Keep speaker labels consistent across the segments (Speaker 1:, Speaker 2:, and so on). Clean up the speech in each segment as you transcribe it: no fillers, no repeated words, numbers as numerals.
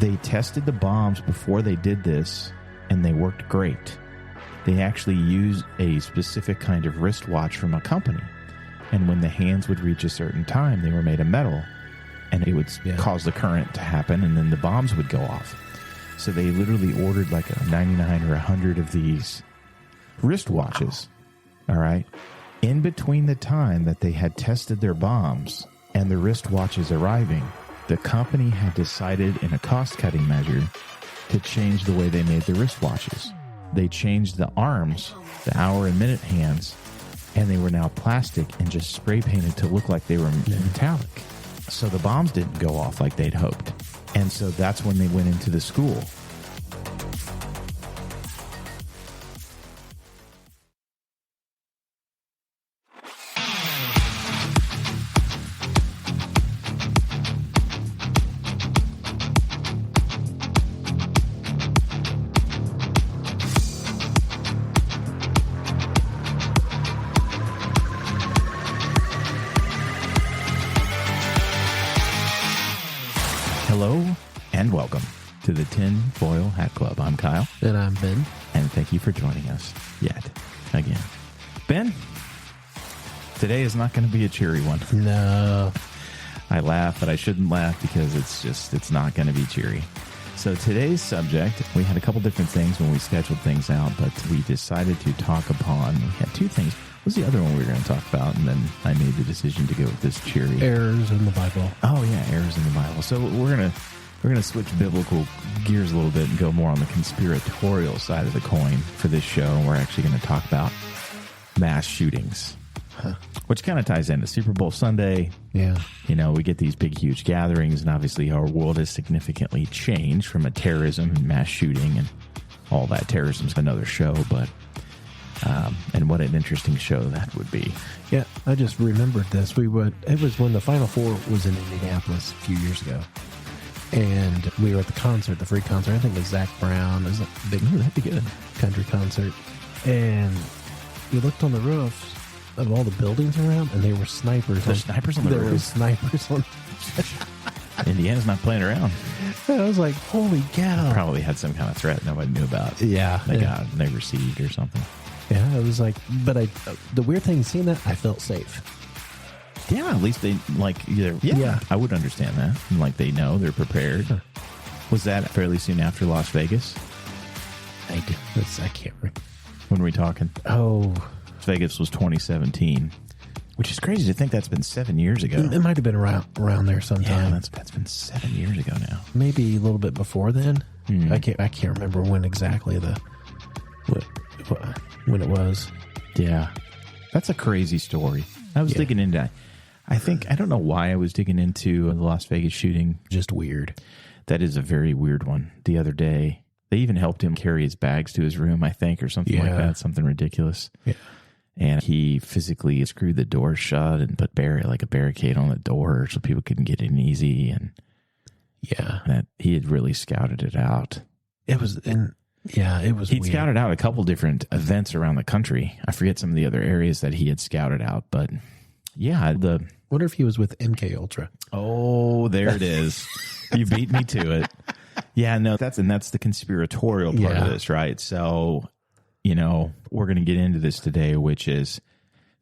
Speaker 1: They tested the bombs before they did this, and they worked great. They actually used a specific kind of wristwatch from a company. And when the hands would reach a certain time, they were made of metal. And it would cause the current to happen, and then the bombs would go off. So they literally ordered like a 99 or 100 of these wristwatches. All right. In between the time that they had tested their bombs and the wristwatches arriving, the company had decided in a cost-cutting measure to change the way they made the wristwatches. They changed the arms, the hour and minute hands, and they were now plastic and just spray painted to look like they were metallic. So the bombs didn't go off like they'd hoped. And so that's when they went into the school. Hello and welcome to the Tin Foil Hat Club. I'm Kyle.
Speaker 2: And I'm Ben.
Speaker 1: And thank you for joining us yet again. Ben, today is not going to be a cheery one.
Speaker 2: No.
Speaker 1: I laugh, but I shouldn't laugh because it's not going to be cheery. So today's subject, we had a couple different things when we scheduled things out, but we decided to talk upon, we had two things. What was the other one we were going to talk about? And then I made the decision to go with this cheery.
Speaker 2: Errors in the Bible.
Speaker 1: Oh yeah, errors in the Bible. So we're gonna switch biblical gears a little bit and go more on the conspiratorial side of the coin for this show. And we're actually going to talk about mass shootings, which kind of ties into Super Bowl Sunday.
Speaker 2: Yeah.
Speaker 1: You know, we get these big, huge gatherings, and obviously our world has significantly changed from a terrorism and mass shooting and all that. Terrorism's another show, but and what an interesting show that would be.
Speaker 2: Yeah, I just remembered this. It was when the Final Four was in Indianapolis a few years ago. And we were at the concert, the free concert. I think it was Zach Brown. It was a big, that'd be good, country concert. And we looked on the roofs of all the buildings around, and there were snipers.
Speaker 1: There's snipers on the roof?
Speaker 2: There were snipers on
Speaker 1: Indiana's not playing around.
Speaker 2: I was like, holy cow.
Speaker 1: Probably had some kind of threat nobody knew about.
Speaker 2: Yeah.
Speaker 1: They received or something.
Speaker 2: Yeah, it was like, but the weird thing, seeing that, I felt safe.
Speaker 1: Yeah, at least they, yeah. I would understand that. Like, they know, they're prepared.
Speaker 2: Sure.
Speaker 1: Was that fairly soon after Las Vegas?
Speaker 2: I can't remember.
Speaker 1: When were we talking?
Speaker 2: Oh.
Speaker 1: Vegas was 2017, which is crazy to think that's been 7 years ago.
Speaker 2: It might have been around there sometime.
Speaker 1: Yeah, that's been 7 years ago now.
Speaker 2: Maybe a little bit before then. I can't remember when exactly when it was.
Speaker 1: Yeah. That's a crazy story. I was digging into I don't know why I was digging into the Las Vegas shooting.
Speaker 2: Just weird.
Speaker 1: That is a very weird one. The other day, they even helped him carry his bags to his room, I think, or something like that. Something ridiculous. Yeah. And he physically screwed the door shut and put a barricade on the door so people couldn't get in easy. And that he had really scouted it out.
Speaker 2: It was
Speaker 1: He'd scouted out a couple different events around the country. I forget some of the other areas that he had scouted out, but yeah,
Speaker 2: wonder if he was with MK Ultra.
Speaker 1: Oh, there it is. You beat me to it. Yeah, no, that's the conspiratorial part of this, right? So, we're going to get into this today, which is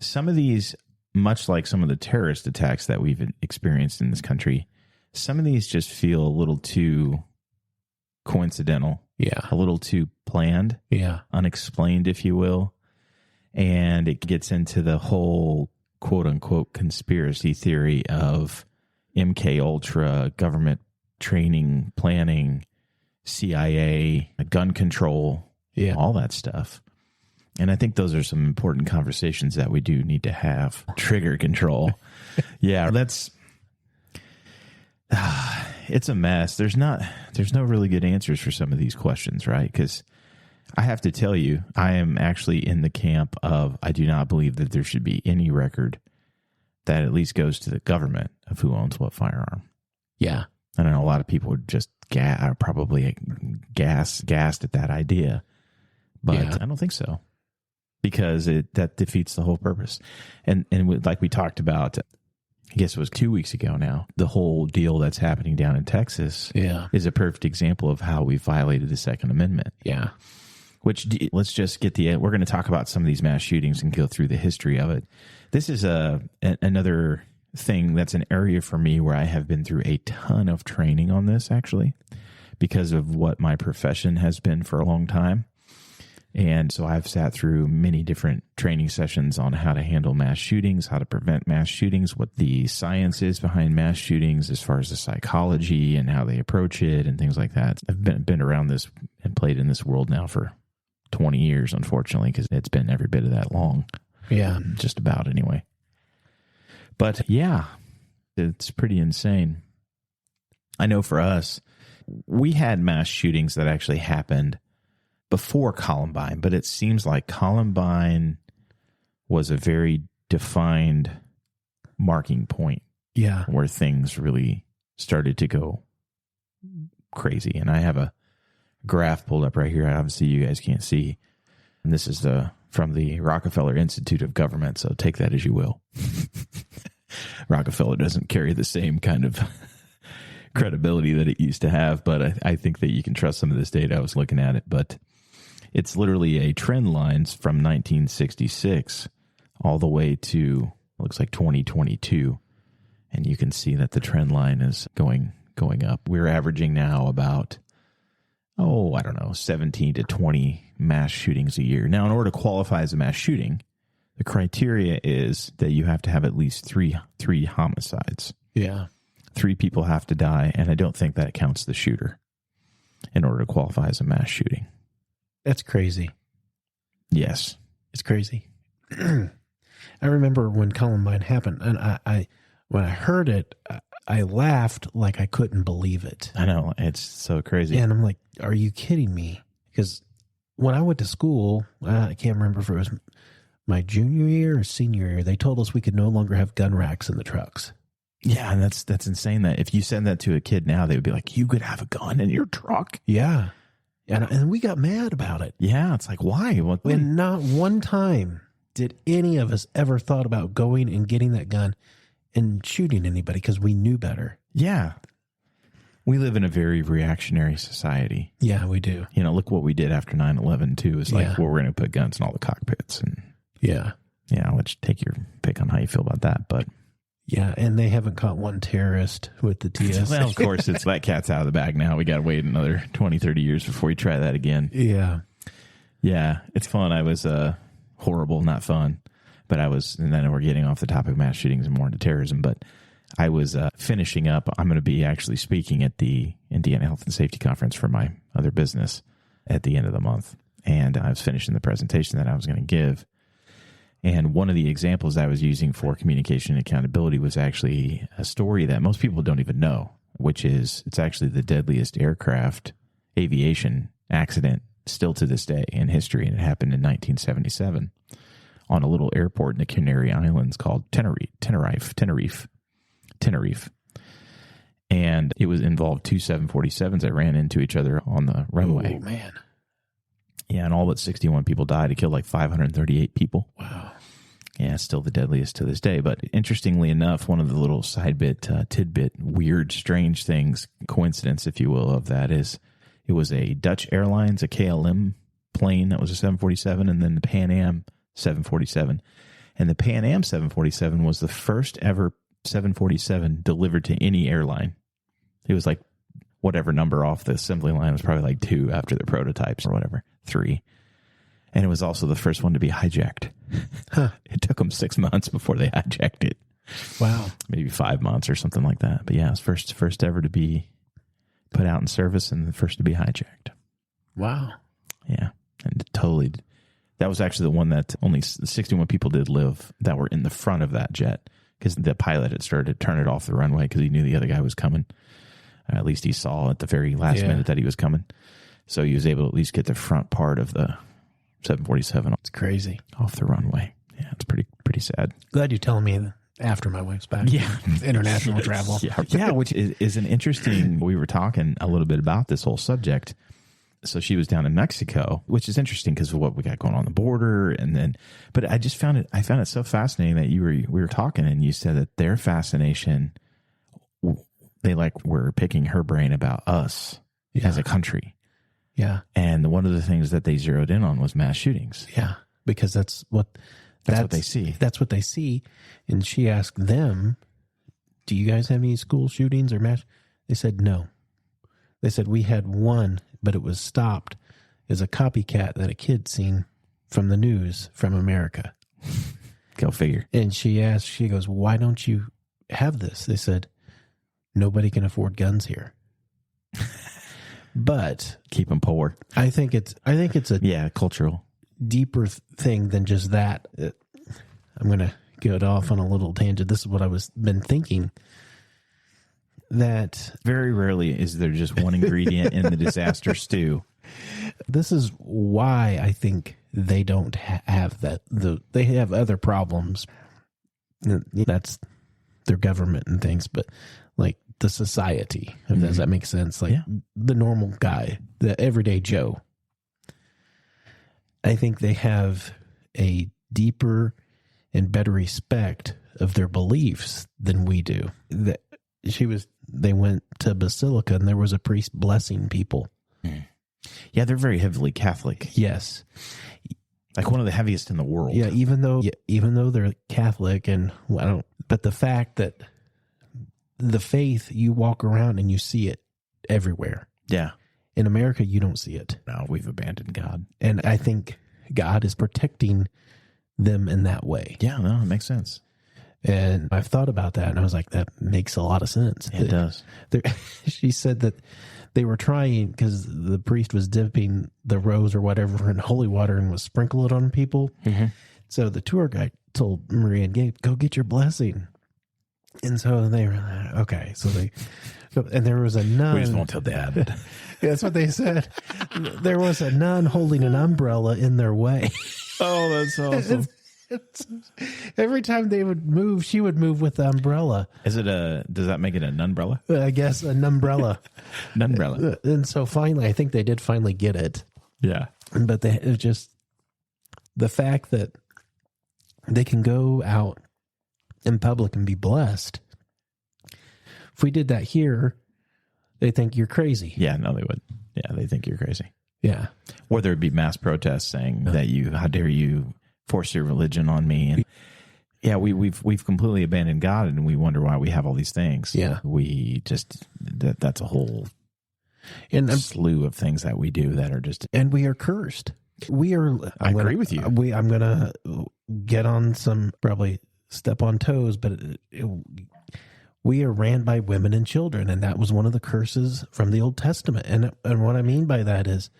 Speaker 1: some of these, much like some of the terrorist attacks that we've experienced in this country, some of these just feel a little too coincidental. Yeah. A little too planned. Yeah. Unexplained, if you will. And it gets into the whole quote unquote conspiracy theory of MK Ultra, government training, planning, CIA, gun control, all that stuff. And I think those are some important conversations that we do need to have. Trigger control. It's a mess. There's no really good answers for some of these questions, right? Because I have to tell you, I am actually in the camp of I do not believe that there should be any record that at least goes to the government of who owns what firearm. Yeah. And I know a lot of people would just are probably gassed at that idea. But I don't think so. Because that defeats the whole purpose. And like we talked about, I guess it was 2 weeks ago now, the whole deal that's happening down in Texas is a perfect example of how we violated the Second Amendment.
Speaker 2: Yeah.
Speaker 1: Which, let's just get we're going to talk about some of these mass shootings and go through the history of it. This is another thing that's an area for me where I have been through a ton of training on this, actually, because of what my profession has been for a long time. And so I've sat through many different training sessions on how to handle mass shootings, how to prevent mass shootings, what the science is behind mass shootings as far as the psychology and how they approach it and things like that. I've been around this and played in this world now for 20 years, unfortunately, because it's been every bit of that long.
Speaker 2: Yeah.
Speaker 1: Just about, anyway. But yeah, it's pretty insane. I know for us, we had mass shootings that actually happened before Columbine, but it seems like Columbine was a very defined marking point.
Speaker 2: Yeah. Where
Speaker 1: things really started to go crazy. And I have a graph pulled up right here. Obviously, you guys can't see. And this is from the Rockefeller Institute of Government, so take that as you will. Rockefeller doesn't carry the same kind of credibility that it used to have, but I think that you can trust some of this data. I was looking at it, but it's literally a trend lines from 1966 all the way to, looks like 2022, and you can see that the trend line is going up. We're averaging now about, 17 to 20 mass shootings a year. Now, in order to qualify as a mass shooting, the criteria is that you have to have at least three homicides.
Speaker 2: Yeah.
Speaker 1: 3 people have to die, and I don't think that counts the shooter in order to qualify as a mass shooting.
Speaker 2: That's crazy.
Speaker 1: Yes.
Speaker 2: It's crazy. I remember when Columbine happened, and when I heard it, I laughed like I couldn't believe it.
Speaker 1: I know. It's so crazy.
Speaker 2: And I'm like, are you kidding me? Because when I went to school, I can't remember if it was my junior year or senior year, they told us we could no longer have gun racks in the trucks.
Speaker 1: Yeah, and that's insane. That if you send that to a kid now, they would be like, you could have a gun in your truck.
Speaker 2: Yeah. And we got mad about it.
Speaker 1: Yeah, it's like, why?
Speaker 2: And not one time did any of us ever thought about going and getting that gun and shooting anybody because we knew better.
Speaker 1: Yeah. We live in a very reactionary society.
Speaker 2: Yeah, we do.
Speaker 1: Look what we did after 9/11 too. It's like, well, we're going to put guns in all the cockpits. And
Speaker 2: yeah.
Speaker 1: Yeah, let's take your pick on how you feel about that. But
Speaker 2: yeah, and they haven't caught one terrorist with the TSA.
Speaker 1: Well, of course, it's that cat's out of the bag now. We got to wait another 20, 30 years before we try that again.
Speaker 2: Yeah.
Speaker 1: Yeah, it's fun. I was horrible, not fun. But and then we're getting off the topic of mass shootings and more into terrorism. But I was finishing up. I'm going to be actually speaking at the Indiana Health and Safety Conference for my other business at the end of the month. And I was finishing the presentation that I was going to give. And one of the examples I was using for communication and accountability was actually a story that most people don't even know, which is it's actually the deadliest aircraft aviation accident still to this day in history. And it happened in 1977 on a little airport in the Canary Islands called Tenerife. And it involved 2 747s that ran into each other on the runway.
Speaker 2: Oh, man.
Speaker 1: Yeah, and all but 61 people died. It killed like 538 people.
Speaker 2: Wow.
Speaker 1: Yeah, still the deadliest to this day. But interestingly enough, one of the little tidbit, weird, strange things, coincidence, if you will, of that is it was a Dutch Airlines, a KLM plane that was a 747, and then the Pan Am 747. And the Pan Am 747 was the first ever 747 delivered to any airline. It was like whatever number off the assembly line. It was probably like 2 after the prototypes or whatever, 3. And it was also the first one to be hijacked.
Speaker 2: Huh.
Speaker 1: It took them 6 months before they hijacked it.
Speaker 2: Wow.
Speaker 1: Maybe 5 months or something like that. But yeah, it's first ever to be put out in service and the first to be hijacked.
Speaker 2: Wow.
Speaker 1: Yeah. And totally, that was actually the one that only 61 people did live that were in the front of that jet because the pilot had started to turn it off the runway because he knew the other guy was coming. At least he saw at the very last minute that he was coming. So he was able to at least get the front part of the 747.
Speaker 2: It's crazy.
Speaker 1: Off the runway. Yeah, it's pretty sad.
Speaker 2: Glad you're telling me after my wife's back.
Speaker 1: Yeah.
Speaker 2: International travel.
Speaker 1: Yeah, which is an interesting, we were talking a little bit about this whole subject. so she was down in Mexico, which is interesting because of what we got going on the border. But I just found it so fascinating that we were talking and you said that their fascination, they were picking her brain about us as a country.
Speaker 2: Yeah.
Speaker 1: And one of the things that they zeroed in on was mass shootings.
Speaker 2: Yeah. Because that's what they see. That's what they see. And she asked them, do you guys have any school shootings or mass? They said no. They said we had one, but it was stopped as a copycat that a kid seen from the news from America.
Speaker 1: Go figure.
Speaker 2: And she goes, why don't you have this? They said, nobody can afford guns here. But
Speaker 1: keep them poor.
Speaker 2: I think it's a
Speaker 1: cultural
Speaker 2: deeper thing than just that. I'm going to get off on a little tangent. This is what I been thinking. That
Speaker 1: very rarely is there just one ingredient in the disaster stew.
Speaker 2: This is why I think they don't have that. They have other problems. That's their government and things, but like the society, does that make sense? Like the normal guy, the everyday Joe. I think they have a deeper and better respect of their beliefs than we do. They went to Basilica and there was a priest blessing people.
Speaker 1: Yeah, they're very heavily Catholic.
Speaker 2: Yes.
Speaker 1: Like one of the heaviest in the world.
Speaker 2: Yeah, even though they're Catholic but the fact that the faith, you walk around and you see it everywhere.
Speaker 1: Yeah.
Speaker 2: In America, you don't see it.
Speaker 1: No, we've abandoned God.
Speaker 2: And I think God is protecting them in that way.
Speaker 1: Yeah, no, it makes sense.
Speaker 2: And I've thought about that, and I was like, that makes a lot of sense.
Speaker 1: It does.
Speaker 2: She said that they were trying, because the priest was dipping the rose or whatever in holy water and was sprinkling it on people. Mm-hmm. So the tour guide told Maria and Gabe, go get your blessing. And so they were like, okay. So and there was a nun.
Speaker 1: We just won't tell Dad.
Speaker 2: Yeah, that's what they said. There was a nun holding an umbrella in their way.
Speaker 1: Oh, that's awesome.
Speaker 2: Every time they would move, she would move with the umbrella.
Speaker 1: Does that make it an umbrella?
Speaker 2: I guess an umbrella.
Speaker 1: An umbrella.
Speaker 2: And so finally, I think they did finally get it.
Speaker 1: Yeah.
Speaker 2: But it was just the fact that they can go out in public and be blessed. If we did that here, they think you're crazy.
Speaker 1: Yeah, no, they would. Yeah, they think you're crazy.
Speaker 2: Yeah.
Speaker 1: Or there'd be mass protests saying that how dare you force your religion on me. And yeah, we've completely abandoned God, and we wonder why we have all these things.
Speaker 2: Yeah.
Speaker 1: We just, that's a whole slew of things that we do that are just.
Speaker 2: And we are cursed.
Speaker 1: I agree with you.
Speaker 2: I'm going to get on some, probably step on toes, but we are ran by women and children, and that was one of the curses from the Old Testament. And what I mean by that is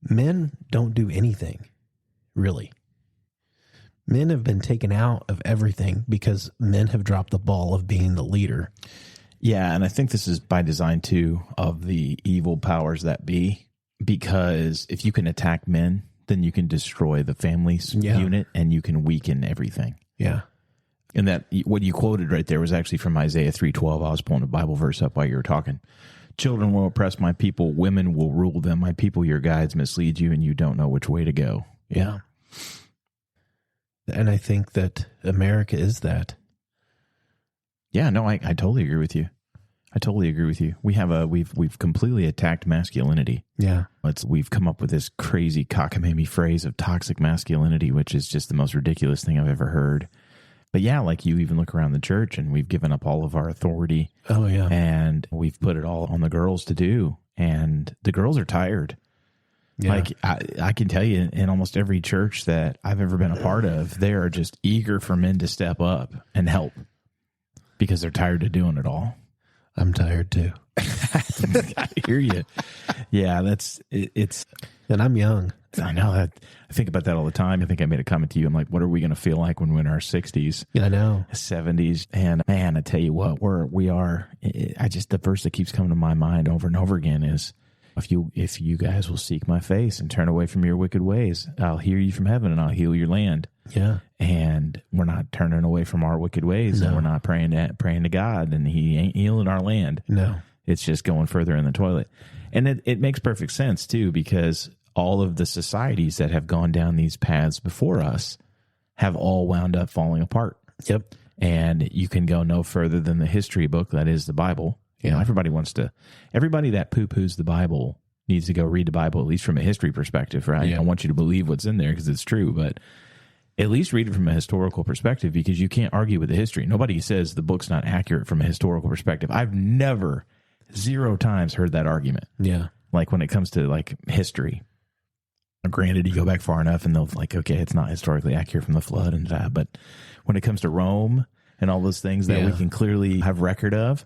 Speaker 2: men don't do anything, really. Men have been taken out of everything because men have dropped the ball of being the leader.
Speaker 1: Yeah, and I think this is by design, too, of the evil powers that be, because if you can attack men, then you can destroy the family's unit, and you can weaken everything.
Speaker 2: Yeah.
Speaker 1: And that what you quoted right there was actually from Isaiah 3:12. I was pulling a Bible verse up while you were talking. Children will oppress my people. Women will rule them. My people, your guides, mislead you, and you don't know which way to go.
Speaker 2: Yeah. And I think that America is that.
Speaker 1: Yeah, no, I totally agree with you. I totally agree with you. We've completely attacked masculinity.
Speaker 2: Yeah.
Speaker 1: We've come up with this crazy cockamamie phrase of toxic masculinity, which is just the most ridiculous thing I've ever heard. But yeah, like you even look around the church and we've given up all of our authority.
Speaker 2: Oh, yeah.
Speaker 1: And we've put it all on the girls to do. And the girls are tired. Yeah. Like I can tell you in almost every church that I've ever been a part of, they are just eager for men to step up and help because they're tired of doing it all.
Speaker 2: I'm tired too.
Speaker 1: I hear you. Yeah, it's.
Speaker 2: And I'm young.
Speaker 1: I know that. I think about that all the time. I think I made a comment to you. I'm like, what are we going to feel like when we're in our 60s?
Speaker 2: Yeah, I know.
Speaker 1: 70s. And man, I tell you what, we are. The verse that keeps coming to my mind over and over again is, if you guys will seek my face and turn away from your wicked ways, I'll hear you from heaven and I'll heal your land.
Speaker 2: Yeah.
Speaker 1: And we're not turning away from our wicked ways, and we're not praying to God, and he ain't healing our land.
Speaker 2: No.
Speaker 1: It's just going further in the toilet. And it makes perfect sense, too, because all of the societies that have gone down these paths before us have all wound up falling apart.
Speaker 2: Yep.
Speaker 1: And you can go no further than the history book, that is the Bible. You know, everybody that poo-poos the Bible needs to go read the Bible, at least from a history perspective, right?
Speaker 2: Yeah.
Speaker 1: I want you to believe what's in there because it's true, but at least read it from a historical perspective because you can't argue with the history. Nobody says the book's not accurate from a historical perspective. I've never, 0 times heard that argument.
Speaker 2: Yeah.
Speaker 1: Like when it comes to like history. Granted, you go back far enough and they'll like, okay, it's not historically accurate from the flood and that. But when it comes to Rome and all those things that we can clearly have record of,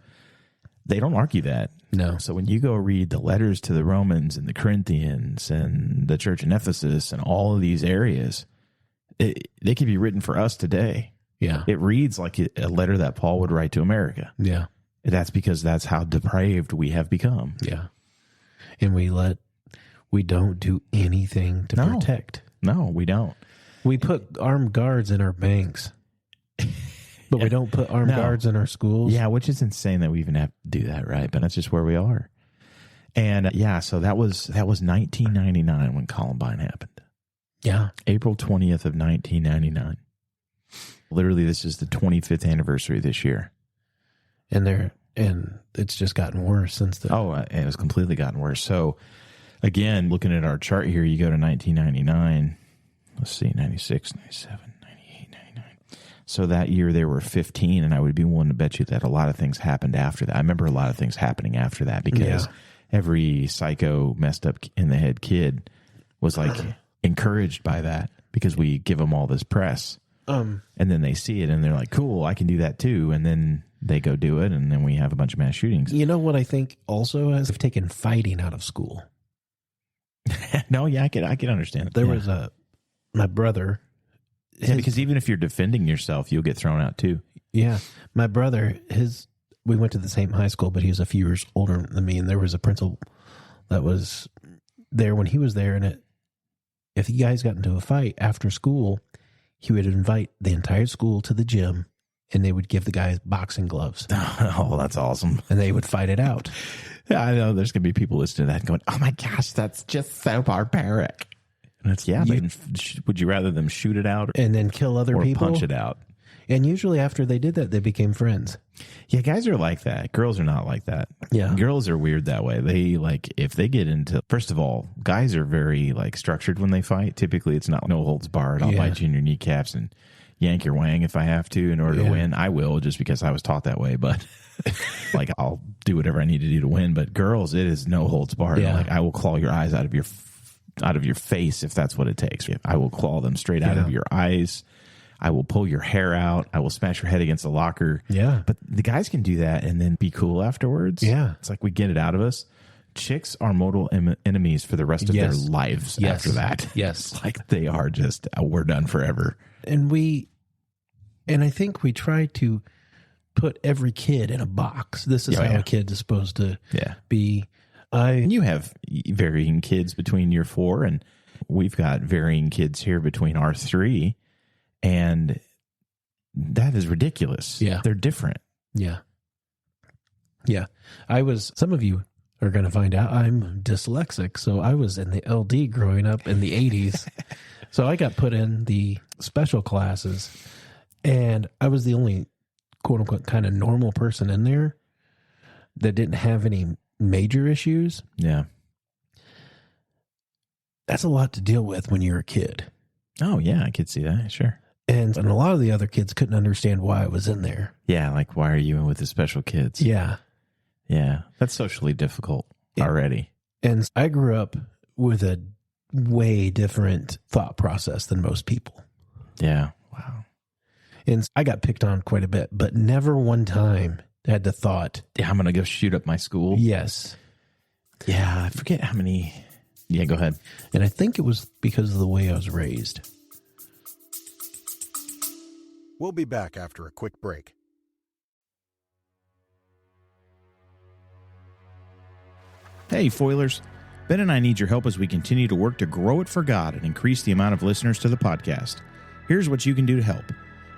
Speaker 1: they don't argue that.
Speaker 2: No.
Speaker 1: So when you go read the letters to the Romans and the Corinthians and the church in Ephesus and all of these areas, they could be written for us today.
Speaker 2: Yeah.
Speaker 1: It reads like a letter that Paul would write to America.
Speaker 2: Yeah.
Speaker 1: That's because that's how depraved we have become.
Speaker 2: Yeah. And we don't do anything to protect.
Speaker 1: No, we don't.
Speaker 2: We put armed guards in our banks, but we don't put armed guards in our schools.
Speaker 1: Yeah, which is insane that we even have to do that, right? But that's just where we are. And so that was 1999 when Columbine happened.
Speaker 2: Yeah.
Speaker 1: April 20th of 1999. Literally, this is the 25th anniversary this year.
Speaker 2: And it's just gotten worse since then.
Speaker 1: Oh, it has completely gotten worse. So, again, looking at our chart here, you go to 1999. Let's see, 96, 97, 98, 99. So that year there were 15, and I would be willing to bet you that a lot of things happened after that. I remember a lot of things happening after that because every psycho, messed up in the head kid was like encouraged by that because we give them all this press. And then they see it and they're like, cool, I can do that too. And then they go do it, and then we have a bunch of mass shootings.
Speaker 2: You know what I think also has taken fighting out of school?
Speaker 1: No, yeah, I can understand it.
Speaker 2: There was my brother.
Speaker 1: Because even if you're defending yourself, you'll get thrown out too.
Speaker 2: Yeah. My brother, we went to the same high school, but he was a few years older than me, and there was a principal that was there when he was there, and if you guys got into a fight after school, he would invite the entire school to the gym, and they would give the guys boxing gloves.
Speaker 1: Oh, that's awesome.
Speaker 2: And they would fight it out.
Speaker 1: I know there's going to be people listening to that and going, oh my gosh, that's just so barbaric. And it's, would you rather them shoot it out
Speaker 2: and then kill other
Speaker 1: or
Speaker 2: people?
Speaker 1: Punch it out?
Speaker 2: And usually after they did that, they became friends.
Speaker 1: Yeah, guys are like that. Girls are not like that.
Speaker 2: Yeah.
Speaker 1: Girls are weird that way. They if they get into, first of all, guys are very structured when they fight. Typically it's not no holds barred. I'll bite you in your kneecaps and yank your wang if I have to in order to win. I will, just because I was taught that way, but I'll do whatever I need to do to win. But girls, it is no holds barred.
Speaker 2: Yeah.
Speaker 1: I will claw your eyes out of your face if that's what it takes. I will claw them straight out of your eyes. I will pull your hair out. I will smash your head against the locker.
Speaker 2: Yeah.
Speaker 1: But the guys can do that and then be cool afterwards.
Speaker 2: Yeah.
Speaker 1: It's like we get it out of us. Chicks are mortal enemies for the rest of their lives after that.
Speaker 2: Yes.
Speaker 1: Like they are just, we're done forever.
Speaker 2: And I think we try to put every kid in a box. This is how a kid is supposed to be.
Speaker 1: And you have varying kids between your 4, and we've got varying kids here between our 3. And that is ridiculous.
Speaker 2: Yeah.
Speaker 1: They're different.
Speaker 2: Yeah. Yeah. Some of you are going to find out I'm dyslexic. So I was in the LD growing up in the 80s. So I got put in the special classes, and I was the only quote unquote kind of normal person in there that didn't have any major issues.
Speaker 1: Yeah.
Speaker 2: That's a lot to deal with when you're a kid.
Speaker 1: Oh, yeah. I could see that. Sure.
Speaker 2: And a lot of the other kids couldn't understand why I was in there.
Speaker 1: Yeah, like, why are you in with the special kids?
Speaker 2: Yeah.
Speaker 1: Yeah, that's socially difficult already.
Speaker 2: And I grew up with a way different thought process than most people.
Speaker 1: Yeah, wow.
Speaker 2: And I got picked on quite a bit, but never one time had the thought,
Speaker 1: yeah, I'm going to go shoot up my school.
Speaker 2: Yes.
Speaker 1: Yeah, I forget how many. Yeah, go ahead.
Speaker 2: And I think it was because of the way I was raised.
Speaker 3: We'll be back after a quick break.
Speaker 1: Hey, Foilers. Ben and I need your help as we continue to work to grow it for God and increase the amount of listeners to the podcast. Here's what you can do to help.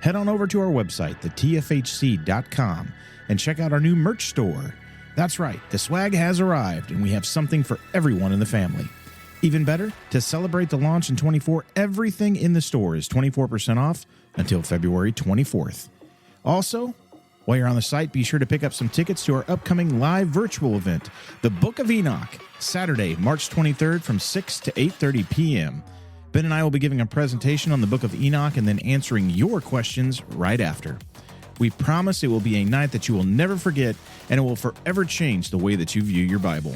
Speaker 1: Head on over to our website, thetfhc.com, and check out our new merch store. That's right, the swag has arrived, and we have something for everyone in the family. Even better, to celebrate the launch in 24, everything in the store is 24% off until February 24th. Also, while you're on the site, be sure to pick up some tickets to our upcoming live virtual event, The Book of Enoch, Saturday, March 23rd from 6 to 8:30 p.m. Ben and I will be giving a presentation on the Book of Enoch and then answering your questions right after. We promise it will be a night that you will never forget, and it will forever change the way that you view your Bible.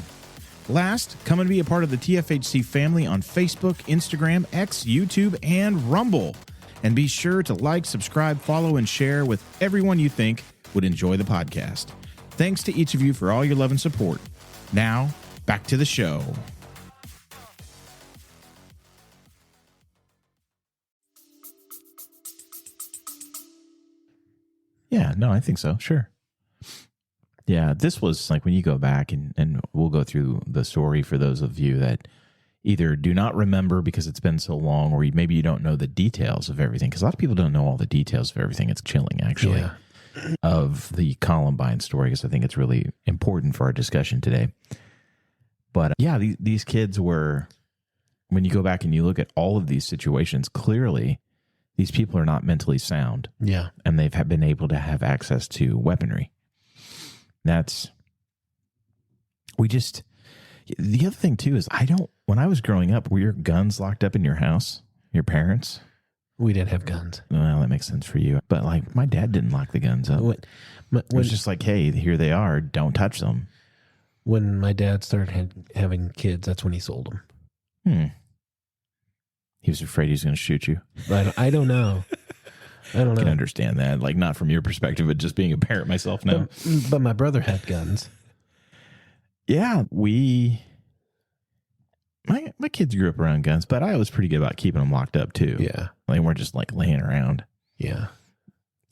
Speaker 1: Last, come and be a part of the TFHC family on Facebook, Instagram, X, YouTube, and Rumble. And be sure to like, subscribe, follow, and share with everyone you think would enjoy the podcast. Thanks to each of you for all your love and support. Now, back to the show. Yeah, no, I think so. Sure. Yeah, this was like when you go back and we'll go through the story for those of you that either do not remember because it's been so long, or maybe you don't know the details of everything. Because a lot of people don't know all the details of everything. It's chilling, actually, of the Columbine story, because I think it's really important for our discussion today. But yeah, these kids were, when you go back and you look at all of these situations, clearly these people are not mentally sound.
Speaker 2: Yeah.
Speaker 1: And they've been able to have access to weaponry. The other thing too is when I was growing up, were your guns locked up in your house? Your parents?
Speaker 2: We didn't have guns.
Speaker 1: Well, that makes sense for you. But like my dad didn't lock the guns up. It was just like, hey, here they are. Don't touch them.
Speaker 2: When my dad started having kids, that's when he sold them.
Speaker 1: He was afraid he was going to shoot you.
Speaker 2: I don't know. I don't know.
Speaker 1: I can understand that. Like, not from your perspective, but just being a parent myself now.
Speaker 2: But my brother had guns.
Speaker 1: Yeah, my kids grew up around guns, but I was pretty good about keeping them locked up too.
Speaker 2: Yeah.
Speaker 1: They weren't just like laying around.
Speaker 2: Yeah.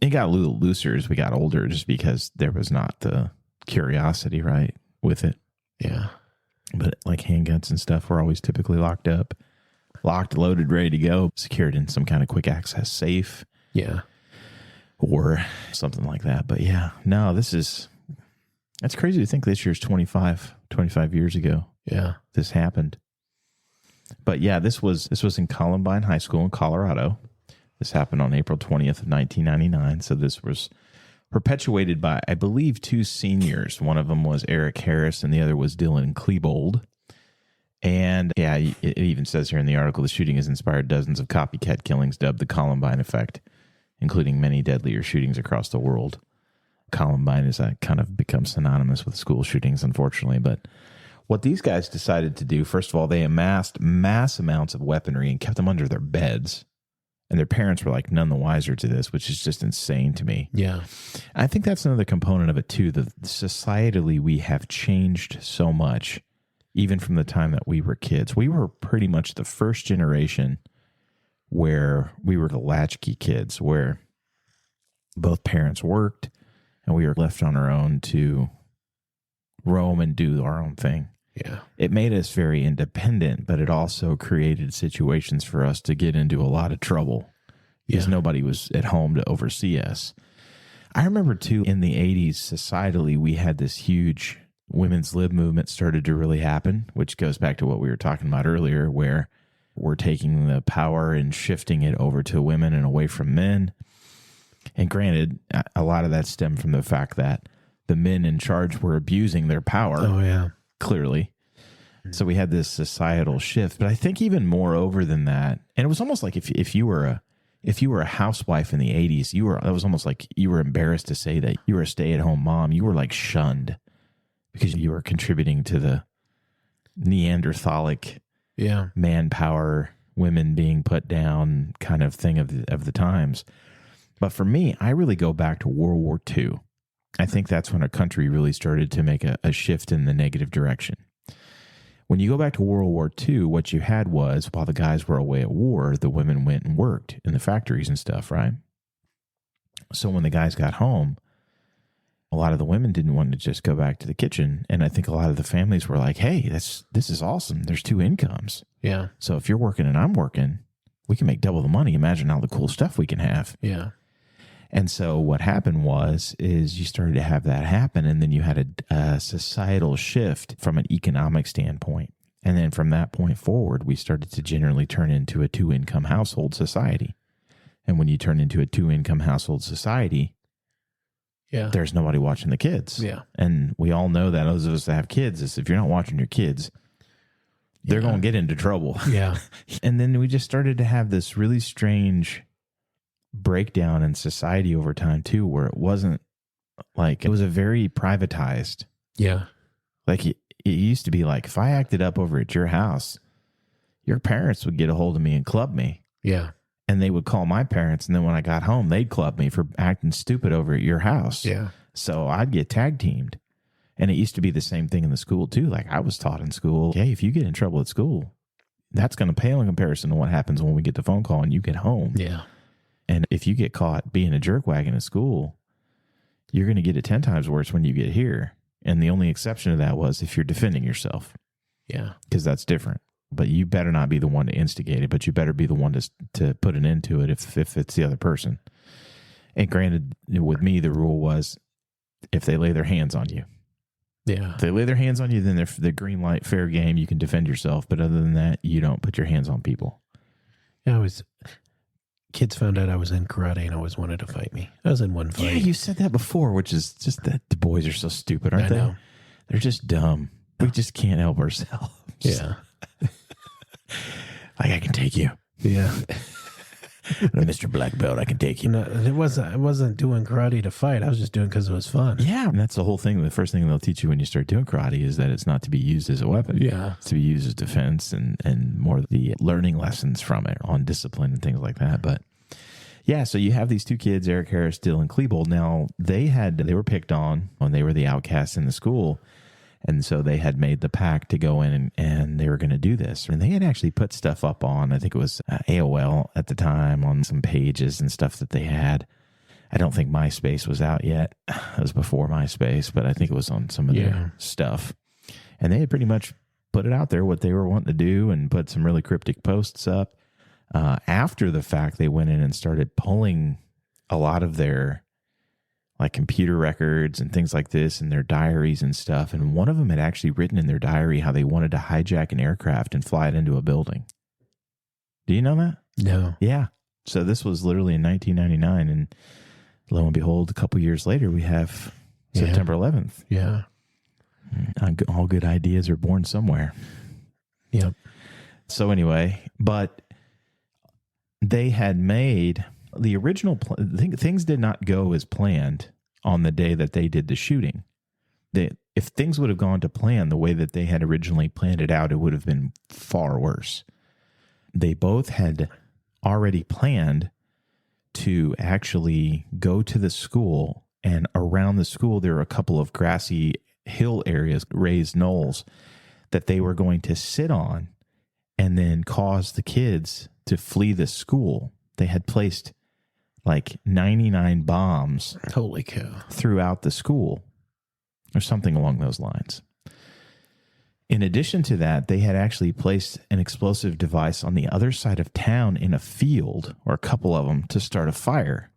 Speaker 1: It got a little looser as we got older just because there was not the curiosity, right, with it.
Speaker 2: Yeah.
Speaker 1: But like handguns and stuff were always typically locked up, locked, loaded, ready to go, secured in some kind of quick access safe.
Speaker 2: Yeah.
Speaker 1: Or something like that. But yeah, no, that's crazy to think this year's 25 years ago.
Speaker 2: Yeah.
Speaker 1: This happened. But yeah, this was in Columbine High School in Colorado. This happened on April 20th of 1999. So this was perpetuated by, I believe, two seniors. One of them was Eric Harris and the other was Dylan Klebold. And yeah, it even says here in the article, the shooting has inspired dozens of copycat killings dubbed the Columbine effect, including many deadlier shootings across the world. Columbine is kind of become synonymous with school shootings, unfortunately. But what these guys decided to do, first of all, they amassed mass amounts of weaponry and kept them under their beds. And their parents were like none the wiser to this, which is just insane to me.
Speaker 2: Yeah.
Speaker 1: I think that's another component of it too. Societally, we have changed so much, even from the time that we were kids. We were pretty much the first generation where we were the latchkey kids, where both parents worked and we were left on our own to roam and do our own thing.
Speaker 2: Yeah.
Speaker 1: It made us very independent, but it also created situations for us to get into a lot of trouble because nobody was at home to oversee us. I remember too, in the 80s, societally, we had this huge women's lib movement started to really happen, which goes back to what we were talking about earlier, where we're taking the power and shifting it over to women and away from men. And granted, a lot of that stemmed from the fact that the men in charge were abusing their power.
Speaker 2: Oh, yeah.
Speaker 1: Clearly. So we had this societal shift. But I think even more over than that, and it was almost like if you were a housewife in the 80s, that was almost like you were embarrassed to say that you were a stay-at-home mom. You were like shunned because you were contributing to the Neanderthalic manpower, women being put down kind of thing of the times. But for me, I really go back to World War II. I think that's when our country really started to make a shift in the negative direction. When you go back to World War II, what you had was, while the guys were away at war, the women went and worked in the factories and stuff, right? So when the guys got home, a lot of the women didn't want to just go back to the kitchen. And I think a lot of the families were like, hey, this is awesome. There's two incomes.
Speaker 2: Yeah.
Speaker 1: So if you're working and I'm working, we can make double the money. Imagine all the cool stuff we can have.
Speaker 2: Yeah.
Speaker 1: And so what happened is you started to have that happen, and then you had a societal shift from an economic standpoint. And then from that point forward, we started to generally turn into a 2-income household society. And when you turn into a 2-income household society, there's nobody watching the kids.
Speaker 2: Yeah.
Speaker 1: And we all know that, those of us that have kids, is if you're not watching your kids, they're going to get into trouble.
Speaker 2: Yeah.
Speaker 1: And then we just started to have this really strange breakdown in society over time too, where it wasn't like, it was a very privatized.
Speaker 2: Yeah.
Speaker 1: Like it used to be like, if I acted up over at your house, your parents would get a hold of me and club me.
Speaker 2: Yeah.
Speaker 1: And they would call my parents. And then when I got home, they'd club me for acting stupid over at your house.
Speaker 2: Yeah.
Speaker 1: So I'd get tag teamed. And it used to be the same thing in the school too. Like I was taught in school, hey, if you get in trouble at school, that's going to pale in comparison to what happens when we get the phone call and you get home.
Speaker 2: Yeah.
Speaker 1: And if you get caught being a jerkwagon at school, you're going to get it 10 times worse when you get here. And the only exception to that was if you're defending yourself.
Speaker 2: Yeah.
Speaker 1: Because that's different. But you better not be the one to instigate it, but you better be the one to put an end to it if it's the other person. And granted, with me, the rule was if they lay their hands on you.
Speaker 2: Yeah.
Speaker 1: If they lay their hands on you, then they're green light, fair game. You can defend yourself. But other than that, you don't put your hands on people.
Speaker 2: Yeah, kids found out I was in karate and always wanted to fight me. I was in one fight.
Speaker 1: Yeah, you said that before, which is just that the boys are so stupid, aren't they?
Speaker 2: Know.
Speaker 1: They're just dumb. We just can't help ourselves.
Speaker 2: Yeah.
Speaker 1: Like, I can take you.
Speaker 2: Yeah.
Speaker 1: Mr. Black Belt, I can take you.
Speaker 2: No, I wasn't doing karate to fight. I was just doing it because it was fun.
Speaker 1: Yeah, and that's the whole thing. The first thing they'll teach you when you start doing karate is that it's not to be used as a weapon.
Speaker 2: Yeah.
Speaker 1: It's to be used as defense and more the learning lessons from it on discipline and things like that. But yeah, so you have these two kids, Eric Harris, Dylan Klebold. Now, they were picked on when they were the outcasts in the school. And so they had made the pact to go in and they were going to do this. And they had actually put stuff up on, I think it was AOL at the time, on some pages and stuff that they had. I don't think MySpace was out yet. It was before MySpace, but I think it was on some of their stuff. And they had pretty much put it out there, what they were wanting to do, and put some really cryptic posts up. After the fact, they went in and started pulling a lot of their like computer records and things like this and their diaries and stuff. And one of them had actually written in their diary how they wanted to hijack an aircraft and fly it into a building. Do you know that?
Speaker 2: No.
Speaker 1: Yeah. So this was literally in 1999. And lo and behold, a couple years later, we have September 11th.
Speaker 2: Yeah.
Speaker 1: All good ideas are born somewhere.
Speaker 2: Yep.
Speaker 1: So anyway, but they had made the original things did not go as planned on the day that they did the shooting. If things would have gone to plan the way that they had originally planned it out, it would have been far worse. They both had already planned to actually go to the school, and around the school there were a couple of grassy hill areas, raised knolls, that they were going to sit on and then cause the kids to flee the school. They had placed like 99 bombs
Speaker 2: Holy cow.
Speaker 1: throughout the school or something along those lines. In addition to that, they had actually placed an explosive device on the other side of town in a field, or a couple of them, to start a fire.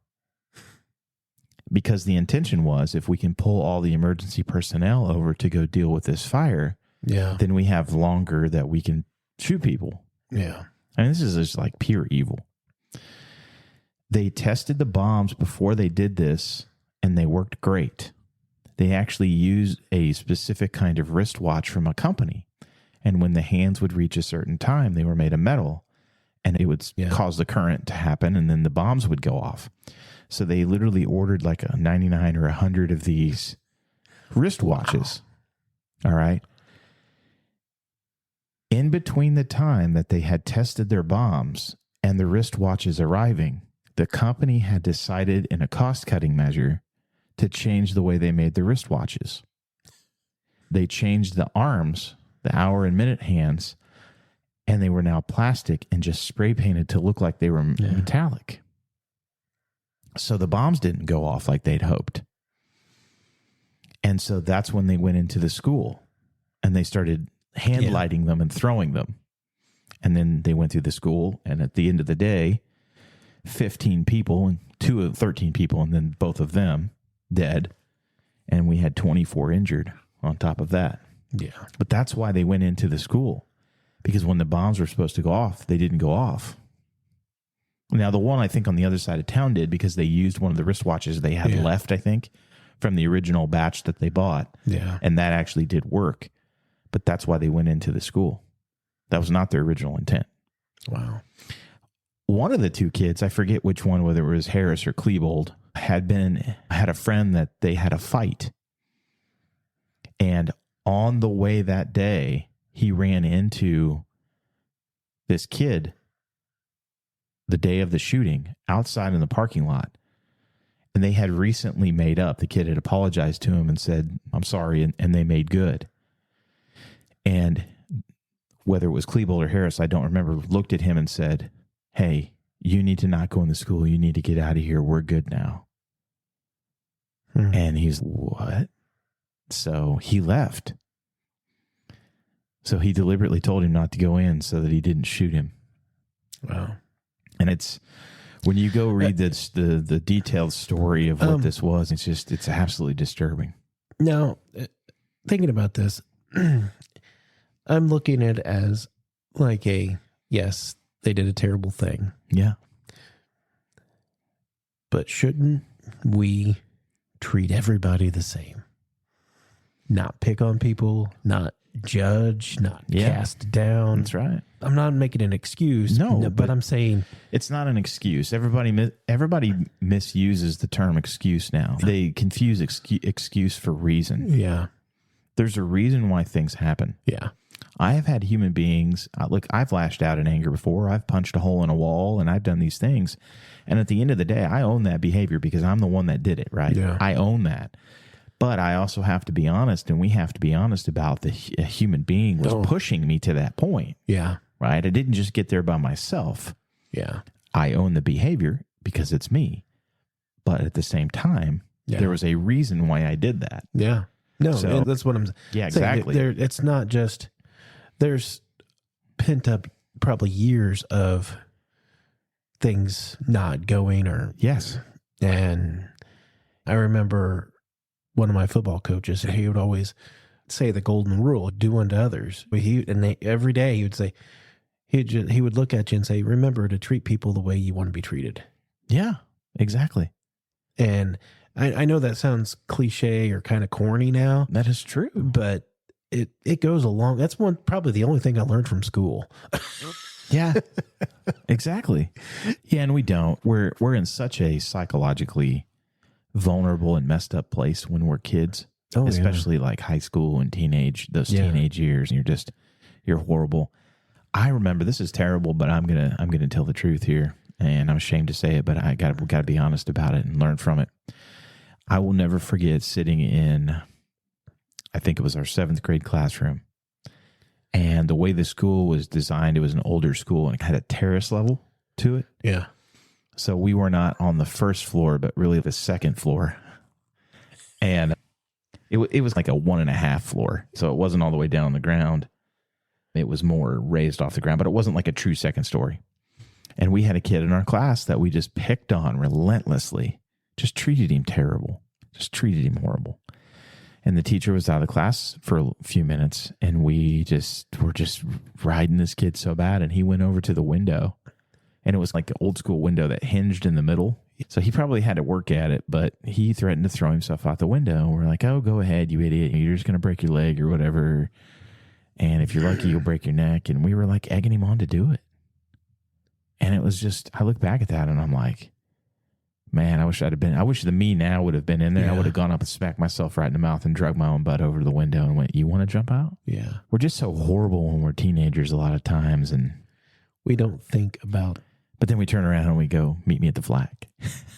Speaker 1: Because the intention was, if we can pull all the emergency personnel over to go deal with this fire, then we have longer that we can shoot people.
Speaker 2: Yeah.
Speaker 1: I mean, this is just like pure evil. They tested the bombs before they did this, and they worked great. They actually used a specific kind of wristwatch from a company. And when the hands would reach a certain time, they were made of metal, and it would cause the current to happen, and then the bombs would go off. So they literally ordered like a 99 or 100 of these wristwatches. Wow. All right. In between the time that they had tested their bombs and the wristwatches arriving, the company had decided in a cost-cutting measure to change the way they made the wristwatches. They changed the arms, the hour and minute hands, and they were now plastic and just spray painted to look like they were metallic. So the bombs didn't go off like they'd hoped. And so that's when they went into the school and they started hand lighting them and throwing them. And then they went through the school, and at the end of the day, 15 people, 2 of 13 people, and then both of them dead. And we had 24 injured on top of that.
Speaker 2: Yeah.
Speaker 1: But that's why they went into the school, because when the bombs were supposed to go off, they didn't go off. Now, the one I think on the other side of town did, because they used one of the wristwatches they had left, I think, from the original batch that they bought.
Speaker 2: Yeah.
Speaker 1: And that actually did work. But that's why they went into the school. That was not their original intent.
Speaker 2: Wow.
Speaker 1: One of the 2 kids, I forget which one, whether it was Harris or Klebold, had a friend that they had a fight. And on the way that day, he ran into this kid the day of the shooting outside in the parking lot. And they had recently made up. The kid had apologized to him and said, "I'm sorry," and they made good. And whether it was Klebold or Harris, I don't remember, looked at him and said, "Hey, you need to not go in the school. You need to get out of here. We're good now." And he's, "What?" So he left. So he deliberately told him not to go in so that he didn't shoot him.
Speaker 2: Wow.
Speaker 1: And it's, when you go read the detailed story of what this was, it's absolutely disturbing.
Speaker 2: Now, thinking about this, I'm looking at it as like yes, they did a terrible thing.
Speaker 1: Yeah.
Speaker 2: But shouldn't we treat everybody the same? Not pick on people, not judge, not cast down.
Speaker 1: That's right.
Speaker 2: I'm not making an excuse.
Speaker 1: No,
Speaker 2: but I'm saying
Speaker 1: it's not an excuse. Everybody misuses the term excuse now. They confuse excuse for reason.
Speaker 2: Yeah.
Speaker 1: There's a reason why things happen.
Speaker 2: Yeah.
Speaker 1: I have had human beings, look, I've lashed out in anger before. I've punched a hole in a wall, and I've done these things. And at the end of the day, I own that behavior because I'm the one that did it, right?
Speaker 2: Yeah.
Speaker 1: I own that. But I also have to be honest, and we have to be honest about a human being was pushing me to that point.
Speaker 2: Yeah.
Speaker 1: Right? I didn't just get there by myself.
Speaker 2: Yeah.
Speaker 1: I own the behavior because it's me. But at the same time, there was a reason why I did that.
Speaker 2: Yeah. No,
Speaker 1: So-
Speaker 2: that's what I'm saying.
Speaker 1: Yeah, exactly.
Speaker 2: It's not just, there's pent up probably years of things not going or,
Speaker 1: Yes.
Speaker 2: and I remember one of my football coaches, he would always say the golden rule, do unto others. Every day he would say, he would look at you and say, remember to treat people the way you want to be treated.
Speaker 1: Yeah, exactly.
Speaker 2: And I know that sounds cliche or kind of corny now,
Speaker 1: That is true.
Speaker 2: but it goes along. That's probably the only thing I learned from school.
Speaker 1: Yeah, exactly. Yeah, and we don't. We're in such a psychologically vulnerable and messed up place when we're kids, especially like high school and teenage years. And you're horrible. I remember, this is terrible, but I'm gonna tell the truth here, and I'm ashamed to say it, but we gotta be honest about it and learn from it. I will never forget sitting in, I think it was our 7th grade classroom. And the way the school was designed, it was an older school and it had a terrace level to it.
Speaker 2: Yeah.
Speaker 1: So we were not on the first floor, but really the 2nd floor. And it was like a 1.5 floor. So it wasn't all the way down on the ground. It was more raised off the ground, but it wasn't like a true 2nd story. And we had a kid in our class that we just picked on relentlessly, just treated him terrible, just treated him horrible. And the teacher was out of the class for a few minutes, and we were just riding this kid so bad. And he went over to the window, and it was like an old school window that hinged in the middle. So he probably had to work at it, but he threatened to throw himself out the window. And we're like, "Oh, go ahead, you idiot. You're just going to break your leg or whatever. And if you're lucky, you'll break your neck." And we were like egging him on to do it. And it was just, I look back at that and I'm like, man, I wish the me now would have been in there.
Speaker 2: Yeah.
Speaker 1: I would have gone up and smacked myself right in the mouth and dragged my own butt over to the window and went, "You want to jump out?"
Speaker 2: Yeah.
Speaker 1: We're just so horrible when we're teenagers a lot of times. And
Speaker 2: We don't think about.
Speaker 1: but then we turn around and we go, "Meet me at the flag."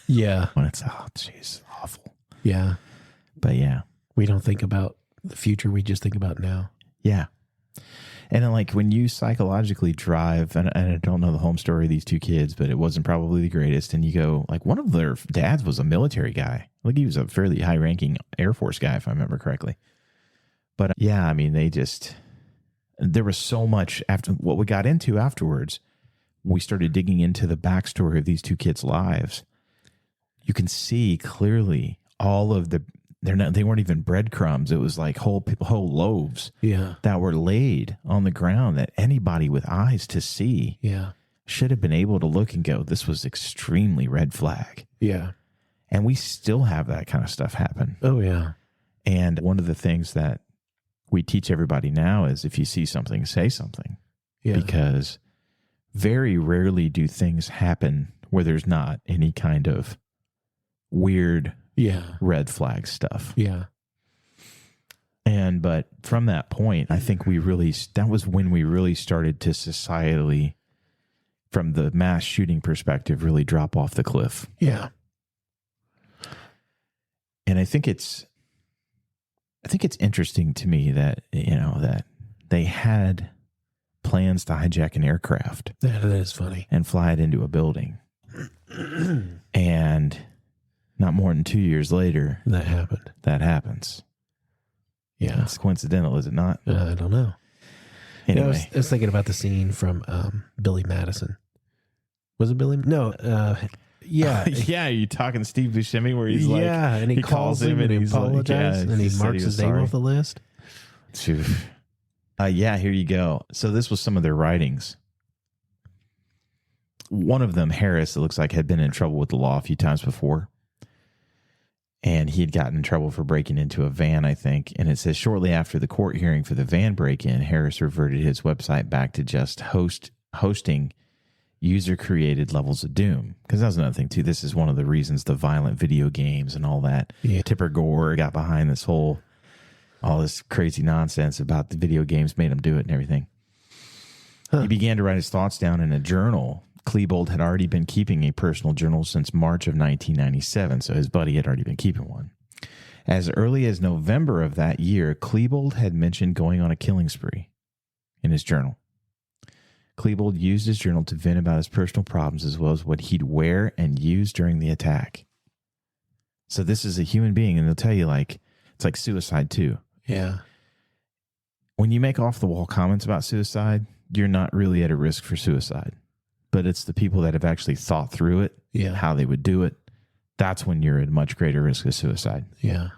Speaker 2: Yeah.
Speaker 1: When it's, oh, jeez, awful.
Speaker 2: Yeah.
Speaker 1: But yeah.
Speaker 2: We don't think about the future. We just think about now.
Speaker 1: Yeah. And then, like, when you psychologically drive, and I don't know the home story of these 2 kids, but it wasn't probably the greatest. And you go, like, one of their dads was a military guy. Like, he was a fairly high-ranking Air Force guy, if I remember correctly. But yeah, I mean, there was so much after what we got into afterwards. We started digging into the backstory of these 2 kids' lives. you can see clearly all of they weren't even breadcrumbs. It was like whole loaves that were laid on the ground that anybody with eyes to see should have been able to look and go, this was extremely red flag.
Speaker 2: Yeah.
Speaker 1: And we still have that kind of stuff happen.
Speaker 2: Oh, yeah.
Speaker 1: And one of the things that we teach everybody now is if you see something, say something.
Speaker 2: Yeah.
Speaker 1: Because very rarely do things happen where there's not any kind of weird red flag stuff.
Speaker 2: Yeah.
Speaker 1: But from that point, I think that was when we really started to societally, from the mass shooting perspective, really drop off the cliff.
Speaker 2: Yeah.
Speaker 1: And I think it's interesting to me that, that they had plans to hijack an aircraft.
Speaker 2: That is funny.
Speaker 1: And fly it into a building. And not more than 2 years later,
Speaker 2: that
Speaker 1: happens.
Speaker 2: Yeah.
Speaker 1: It's coincidental, is it not?
Speaker 2: I don't know.
Speaker 1: Anyway.
Speaker 2: I was thinking about the scene from Billy Madison. Was it Billy? No. Yeah.
Speaker 1: Yeah, you talking to Steve Buscemi where he's like...
Speaker 2: Yeah, and he calls him and he apologizes and he marks his name off the list.
Speaker 1: Yeah, here you go. So this was some of their writings. One of them, Harris, it looks like, had been in trouble with the law a few times before. And he had gotten in trouble for breaking into a van, I think. And it says, shortly after the court hearing for the van break-in, Harris reverted his website back to just hosting user-created levels of doom. Because that was another thing, too. This is one of the reasons the violent video games and all that. Yeah. Tipper Gore got behind all this crazy nonsense about the video games, made him do it and everything. He began to write his thoughts down in a journal. Klebold had already been keeping a personal journal since March of 1997, so his buddy had already been keeping one. As early as November of that year, Klebold had mentioned going on a killing spree in his journal. Klebold used his journal to vent about his personal problems as well as what he'd wear and use during the attack. So this is a human being, and they'll tell you, like, it's like suicide too.
Speaker 2: Yeah.
Speaker 1: When you make off-the-wall comments about suicide, you're not really at a risk for suicide. But it's the people that have actually thought through it, how they would do it. That's when you're at a much greater risk of suicide.
Speaker 2: Yeah.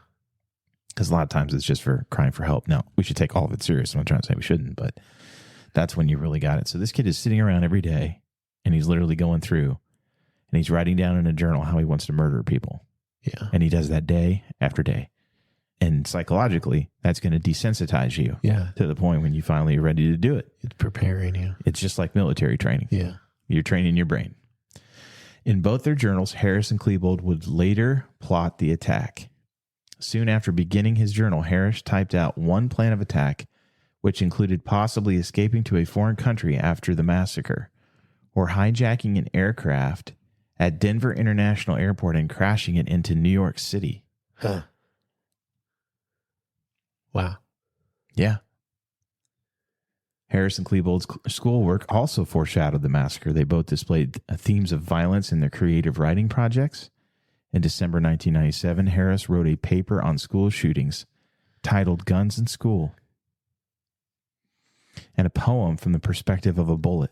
Speaker 1: Because a lot of times it's just for crying for help. Now, we should take all of it serious. I'm not trying to say we shouldn't, but that's when you really got it. So this kid is sitting around every day, and he's literally going through, and he's writing down in a journal how he wants to murder people.
Speaker 2: Yeah.
Speaker 1: And he does that day after day. And psychologically, that's going to desensitize you to the point when you finally are ready to do it.
Speaker 2: It's preparing you.
Speaker 1: It's just like military training.
Speaker 2: Yeah.
Speaker 1: You're training your brain. In both their journals, Harris and Klebold would later plot the attack. Soon after beginning his journal, Harris typed out one plan of attack, which included possibly escaping to a foreign country after the massacre, or hijacking an aircraft at Denver International Airport and crashing it into New York City.
Speaker 2: Huh. Wow.
Speaker 1: Yeah. Harris and Klebold's schoolwork also foreshadowed the massacre. They both displayed themes of violence in their creative writing projects. In December 1997, Harris wrote a paper on school shootings titled Guns in School, and a poem from the perspective of a bullet.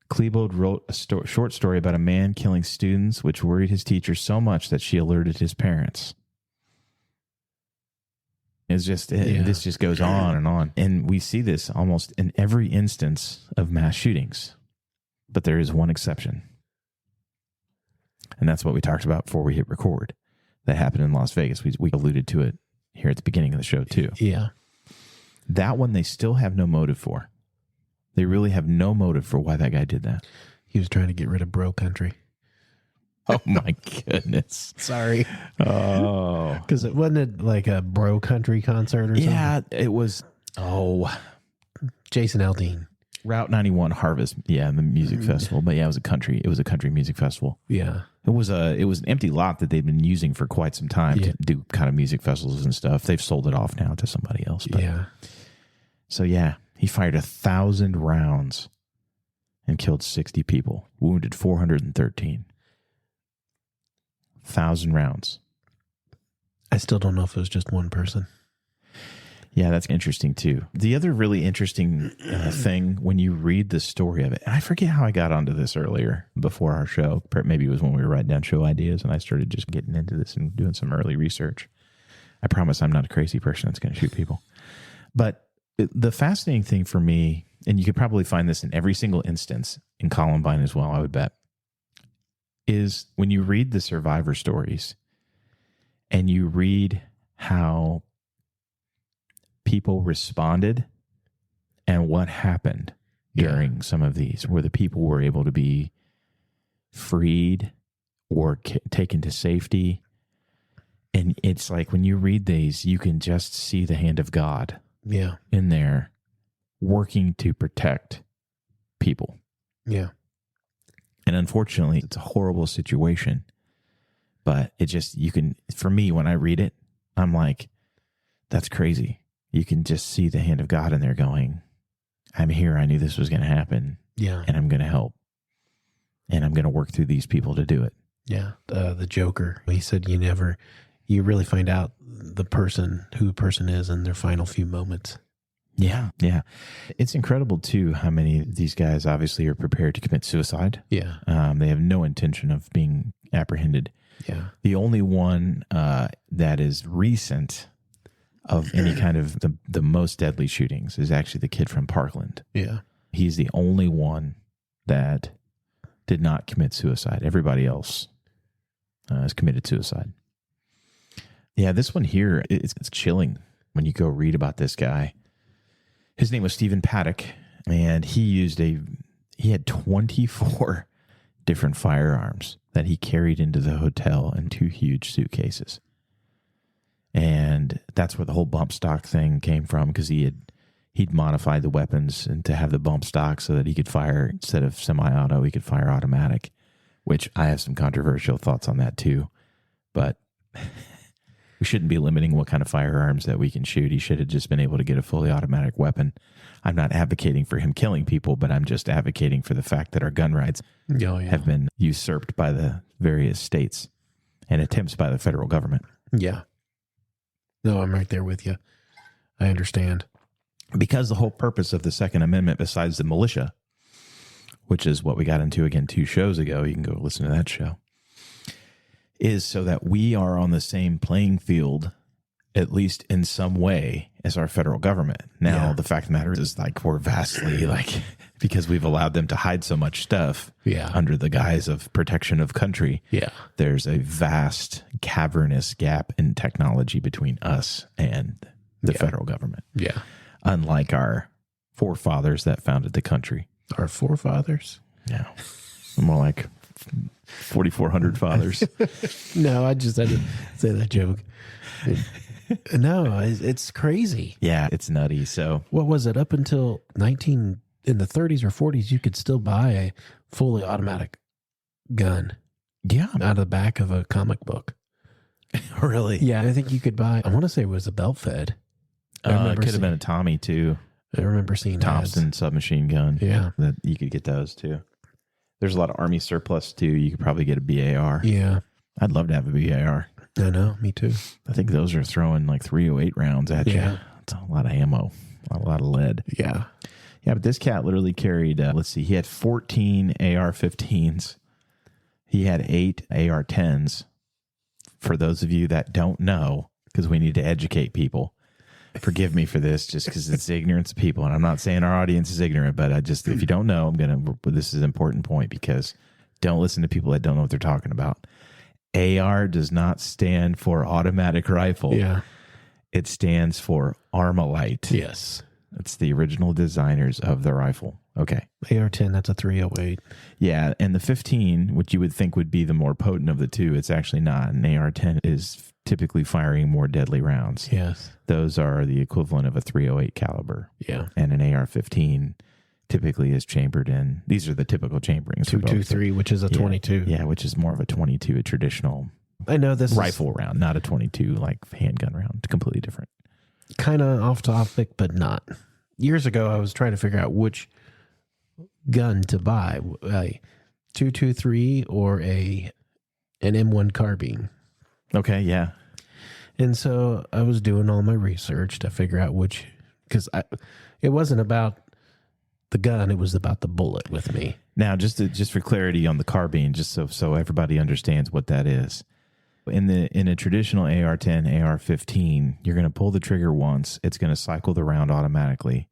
Speaker 1: Klebold wrote a short story about a man killing students, which worried his teacher so much that she alerted his parents. It's just, this just goes on and on. And we see this almost in every instance of mass shootings. But there is one exception. And that's what we talked about before we hit record. That happened in Las Vegas. We alluded to it here at the beginning of the show too.
Speaker 2: Yeah.
Speaker 1: That one they still have no motive for. They really have no motive for why that guy did that.
Speaker 2: He was trying to get rid of bro country.
Speaker 1: Oh my goodness.
Speaker 2: Sorry.
Speaker 1: Oh.
Speaker 2: Because it wasn't like a bro country concert or something?
Speaker 1: Yeah, it was.
Speaker 2: Jason Aldean.
Speaker 1: Route 91 Harvest. Yeah, the music festival. But yeah, it was a country music festival.
Speaker 2: Yeah.
Speaker 1: It was an empty lot that they've been using for quite some time to do kind of music festivals and stuff. They've sold it off now to somebody else. But, so yeah, he fired 1,000 rounds and killed 60 people, wounded 413. 1,000 rounds.
Speaker 2: I still don't know if it was just one person.
Speaker 1: Yeah, that's interesting too. The other really interesting thing when you read the story of it, and I forget how I got onto this earlier before our show. Maybe it was when we were writing down show ideas and I started just getting into this and doing some early research. I promise I'm not a crazy person that's going to shoot people. But the fascinating thing for me, and you could probably find this in every single instance in Columbine as well, I would bet, is when you read the survivor stories and you read how people responded and what happened during some of these, where the people were able to be freed or taken to safety. And it's like when you read these, you can just see the hand of God in there working to protect people.
Speaker 2: Yeah.
Speaker 1: And unfortunately, it's a horrible situation. But it just, you can, for me, when I read it, I'm like, that's crazy. You can just see the hand of God in there going, I'm here. I knew this was going to happen.
Speaker 2: Yeah.
Speaker 1: And I'm going to help. And I'm going to work through these people to do it.
Speaker 2: Yeah. The Joker, he said, you really find out who the person is in their final few moments.
Speaker 1: Yeah. Yeah. It's incredible too, how many of these guys obviously are prepared to commit suicide.
Speaker 2: Yeah.
Speaker 1: They have no intention of being apprehended.
Speaker 2: Yeah.
Speaker 1: The only one that is recent of any kind of the most deadly shootings is actually the kid from Parkland.
Speaker 2: Yeah.
Speaker 1: He's the only one that did not commit suicide. Everybody else has committed suicide. Yeah, this one here, it's chilling when you go read about this guy. His name was Stephen Paddock, and he had 24 different firearms that he carried into the hotel in 2 huge suitcases. And that's where the whole bump stock thing came from, because he'd modified the weapons and to have the bump stock so that he could fire, instead of semi-auto, he could fire automatic, which I have some controversial thoughts on that too. But we shouldn't be limiting what kind of firearms that we can shoot. He should have just been able to get a fully automatic weapon. I'm not advocating for him killing people, but I'm just advocating for the fact that our gun rights have been usurped by the various states and attempts by the federal government.
Speaker 2: Yeah. No, I'm right there with you. I understand.
Speaker 1: Because the whole purpose of the Second Amendment, besides the militia, which is what we got into again 2 shows ago, you can go listen to that show, is so that we are on the same playing field, at least in some way, as our federal government. Now, the fact of the matter is like we're vastly because we've allowed them to hide so much stuff under the guise of protection of country. Yeah. There's a vast cavernous gap in technology between us and the federal government. Yeah. Unlike our forefathers that founded the country.
Speaker 2: Our forefathers?
Speaker 1: Yeah. More like 4,400 fathers.
Speaker 2: No, I just had to say that joke. No, it's crazy.
Speaker 1: Yeah, it's nutty. So
Speaker 2: what was it? Up until in the 30s or 40s, you could still buy a fully automatic gun.
Speaker 1: Yeah.
Speaker 2: Out of the back of a comic book.
Speaker 1: Really?
Speaker 2: Yeah, I think you could buy, I want to say it was a belt fed.
Speaker 1: It could have been a Tommy too.
Speaker 2: I remember seeing
Speaker 1: Thompson submachine gun.
Speaker 2: Yeah.
Speaker 1: That you could get those too. There's a lot of Army surplus too. You could probably get a BAR.
Speaker 2: Yeah.
Speaker 1: I'd love to have a BAR.
Speaker 2: I know, me too.
Speaker 1: I think those are throwing like 308 rounds at you. It's a lot of ammo, a lot of lead.
Speaker 2: Yeah.
Speaker 1: Yeah, but this cat literally carried, he had 14 AR-15s. He had 8 AR-10s. For those of you that don't know, because we need to educate people, forgive me for this just because it's the ignorance of people. And I'm not saying our audience is ignorant, but if you don't know, this is an important point, because don't listen to people that don't know what they're talking about. AR does not stand for automatic rifle.
Speaker 2: Yeah.
Speaker 1: It stands for Armalite.
Speaker 2: Yes.
Speaker 1: It's the original designers of the rifle. Okay.
Speaker 2: AR-10, that's a 308.
Speaker 1: Yeah, and the 15, which you would think would be the more potent of the two, it's actually not. An AR-10 is typically firing more deadly rounds.
Speaker 2: Yes.
Speaker 1: Those are the equivalent of a 308 caliber.
Speaker 2: Yeah.
Speaker 1: And an AR-15 typically is chambered in, these are the typical chamberings.
Speaker 2: 223, which is a 22.
Speaker 1: Yeah, which is more of a 22, a traditional
Speaker 2: I know this
Speaker 1: rifle round, not a 22 like handgun round. Completely different.
Speaker 2: Kind of off topic, but not. Years ago, I was trying to figure out which gun to buy, a 223 or an M1 carbine.
Speaker 1: Okay, yeah.
Speaker 2: And so I was doing all my research to figure out because it wasn't about the gun, it was about the bullet with me.
Speaker 1: Now, just for clarity on the carbine, just so everybody understands what that is. In a traditional AR-10, AR-15, you're going to pull the trigger once. It's going to cycle the round automatically.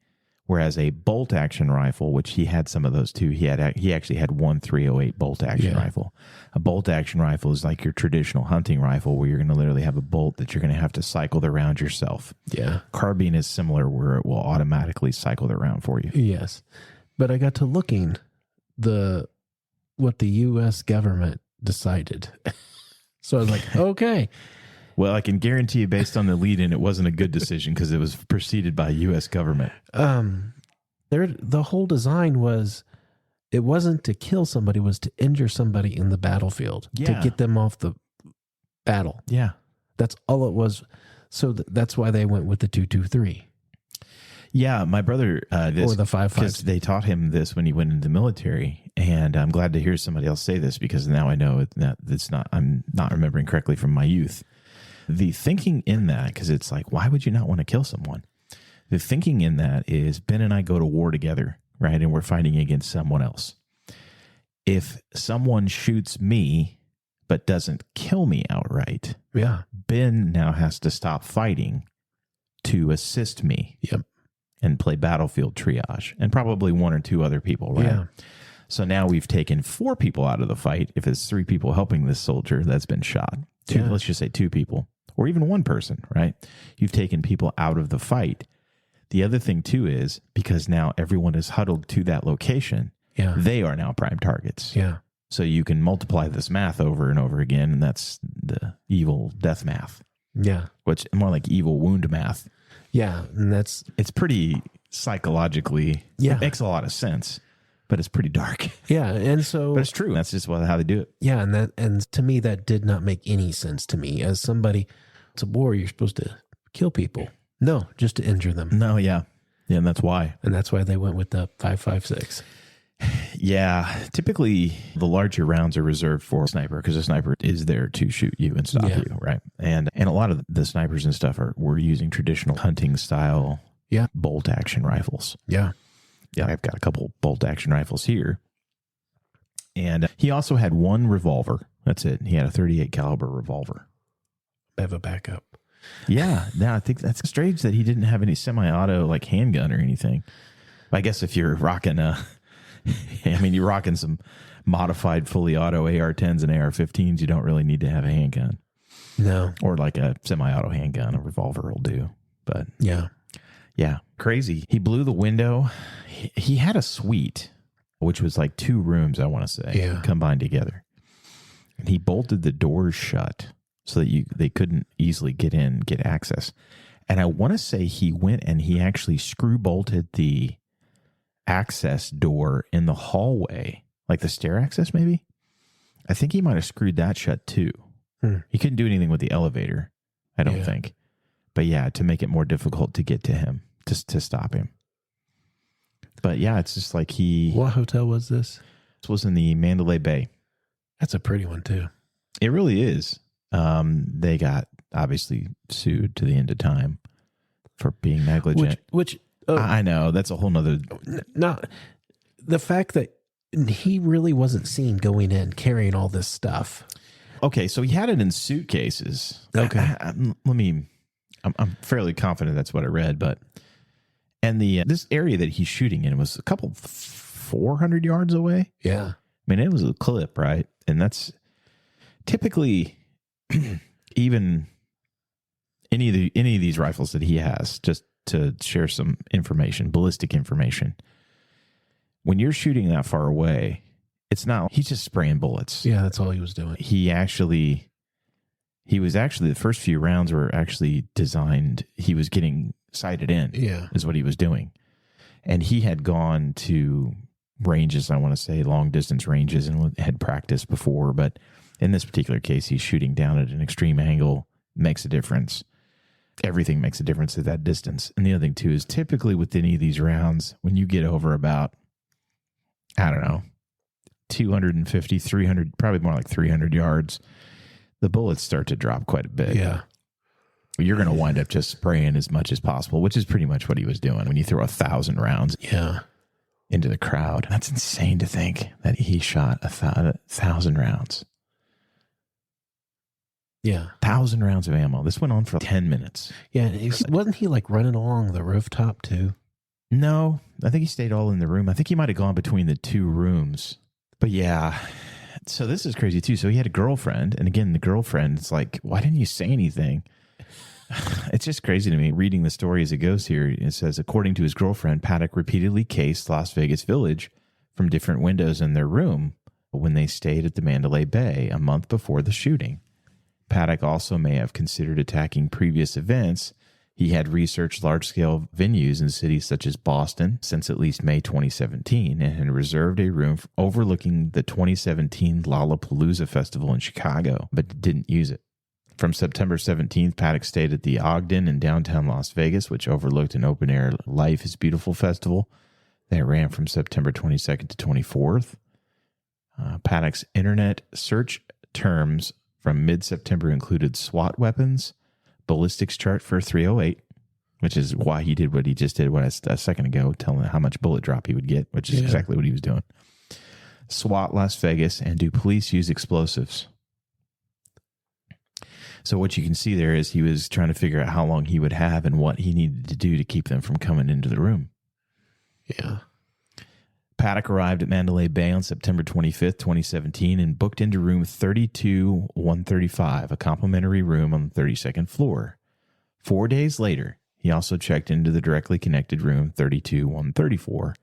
Speaker 1: Whereas a bolt action rifle, which he had some of those too, he actually had one 308 bolt action rifle. A bolt action rifle is like your traditional hunting rifle, where you're going to literally have a bolt that you're going to have to cycle the round yourself.
Speaker 2: Yeah.
Speaker 1: Carbine is similar, where it will automatically cycle the round for you.
Speaker 2: Yes. But I got to looking what the U.S. government decided. So I was like, okay.
Speaker 1: Well, I can guarantee you, based on the lead-in, it wasn't a good decision because it was preceded by U.S. government.
Speaker 2: The whole design was, it wasn't to kill somebody, it was to injure somebody in the battlefield, to get them off the battle.
Speaker 1: Yeah.
Speaker 2: That's all it was. So that's why they went with the 223.
Speaker 1: Yeah, my brother,
Speaker 2: or the 5.56.
Speaker 1: Because they taught him this when he went into the military, and I'm glad to hear somebody else say this, because now I know I'm not remembering correctly from my youth. The thinking in that, because it's like, why would you not want to kill someone? The thinking in that is, Ben and I go to war together, right? And we're fighting against someone else. If someone shoots me but doesn't kill me outright, Ben now has to stop fighting to assist me.
Speaker 2: Yep.
Speaker 1: And play battlefield triage, and probably one or two other people, right?
Speaker 2: Yeah.
Speaker 1: So now we've taken 4 people out of the fight. If it's 3 people helping this soldier that's been shot, let's just say 2 people, or even 1 person, right? You've taken people out of the fight. The other thing too is, because now everyone is huddled to that location, they are now prime targets.
Speaker 2: Yeah.
Speaker 1: So you can multiply this math over and over again, and that's the evil death math.
Speaker 2: Yeah.
Speaker 1: Which more like evil wound math.
Speaker 2: Yeah, and it's
Speaker 1: pretty psychologically, it makes a lot of sense, but it's pretty dark.
Speaker 2: Yeah, and so,
Speaker 1: but it's true. That's just how they do it.
Speaker 2: Yeah, and to me that did not make any sense to me. As somebody, it's a war, you're supposed to kill people. No, just to injure them.
Speaker 1: No, yeah, and that's why.
Speaker 2: And that's why they went with the 5.56.
Speaker 1: Yeah, typically the larger rounds are reserved for a sniper, because a sniper is there to shoot you and stop you, right? And a lot of the snipers and stuff were using traditional hunting style bolt action rifles.
Speaker 2: Yeah.
Speaker 1: Yeah, I've got a couple bolt action rifles here. And he also had 1 revolver. That's it. He had a 38 caliber revolver.
Speaker 2: I have a backup.
Speaker 1: Yeah. Now I think that's strange that he didn't have any semi-auto like handgun or anything. I guess if you're rocking you're rocking some modified fully auto AR-10s and AR-15s, you don't really need to have a handgun.
Speaker 2: No.
Speaker 1: Or like a semi-auto handgun. A revolver will do. But
Speaker 2: yeah,
Speaker 1: crazy. He blew the window. He had a suite, which was like 2 rooms, I want to say, combined together. And he bolted the doors shut so that they couldn't easily get in, get access. And I want to say he went and he actually screw bolted the access door in the hallway, like the stair access maybe. I think he might have screwed that shut too. He couldn't do anything with the elevator, I don't think. But to make it more difficult to get to him, to stop him. But it's just like
Speaker 2: What hotel was this?
Speaker 1: This was in the Mandalay Bay.
Speaker 2: That's a pretty one too.
Speaker 1: It really is. They got obviously sued to the end of time for being negligent.
Speaker 2: Which
Speaker 1: I know, that's a whole nother.
Speaker 2: Not the fact that he really wasn't seen going in carrying all this stuff.
Speaker 1: Okay, so he had it in suitcases.
Speaker 2: Okay,
Speaker 1: I'm fairly confident that's what I read, but and this area that he's shooting in was a couple 400 yards away.
Speaker 2: Yeah,
Speaker 1: I mean, it was a clip, right? And that's typically even any of these rifles that he has, just to share some information, ballistic information. When you're shooting that far away, it's not, he's just spraying bullets.
Speaker 2: Yeah, that's all he was doing.
Speaker 1: He was actually, the first few rounds were actually designed, he was getting sighted in, is what he was doing. And he had gone to ranges, I want to say long distance ranges, and had practiced before, but in this particular case, he's shooting down at an extreme angle, makes a difference. Everything makes a difference at that distance. And the other thing too is typically with any of these rounds, when you get over about, I don't know, 250, 300, probably more like 300 yards, the bullets start to drop quite a bit.
Speaker 2: Yeah.
Speaker 1: you're going to wind up just spraying as much as possible, which is pretty much what he was doing when you throw 1,000 rounds into the crowd. That's insane to think that he shot 1,000 rounds.
Speaker 2: Yeah.
Speaker 1: 1,000 rounds of ammo. This went on for 10 minutes.
Speaker 2: Yeah. Wasn't he like running along the rooftop too?
Speaker 1: No, I think he stayed all in the room. I think he might have gone between the two rooms. But yeah, so this is crazy too. So he had a girlfriend. And again, the girlfriend is like, why didn't you say anything? It's just crazy to me. Reading the story as it goes here, it says, according to his girlfriend, Paddock repeatedly cased Las Vegas Village from different windows in their room when they stayed at the Mandalay Bay a month before the shooting. Paddock also may have considered attacking previous events. He had researched large-scale venues in cities such as Boston since at least May 2017 and had reserved a room overlooking the 2017 Lollapalooza Festival in Chicago, but didn't use it. From September 17th, Paddock stayed at the Ogden in downtown Las Vegas, which overlooked an open-air Life is Beautiful festival that ran from September 22nd to 24th. Paddock's internet search terms from mid-September included SWAT weapons, ballistics chart for 308, which is why he did what he just did a second ago, telling how much bullet drop he would get, which is exactly what he was doing. SWAT Las Vegas, and do police use explosives? So what you can see there is he was trying to figure out how long he would have and what he needed to do to keep them from coming into the room.
Speaker 2: Yeah.
Speaker 1: Paddock arrived at Mandalay Bay on September 25th, 2017, and booked into room 32-135, a complimentary room on the 32nd floor. 4 days later, he also checked into the directly connected room 32-134.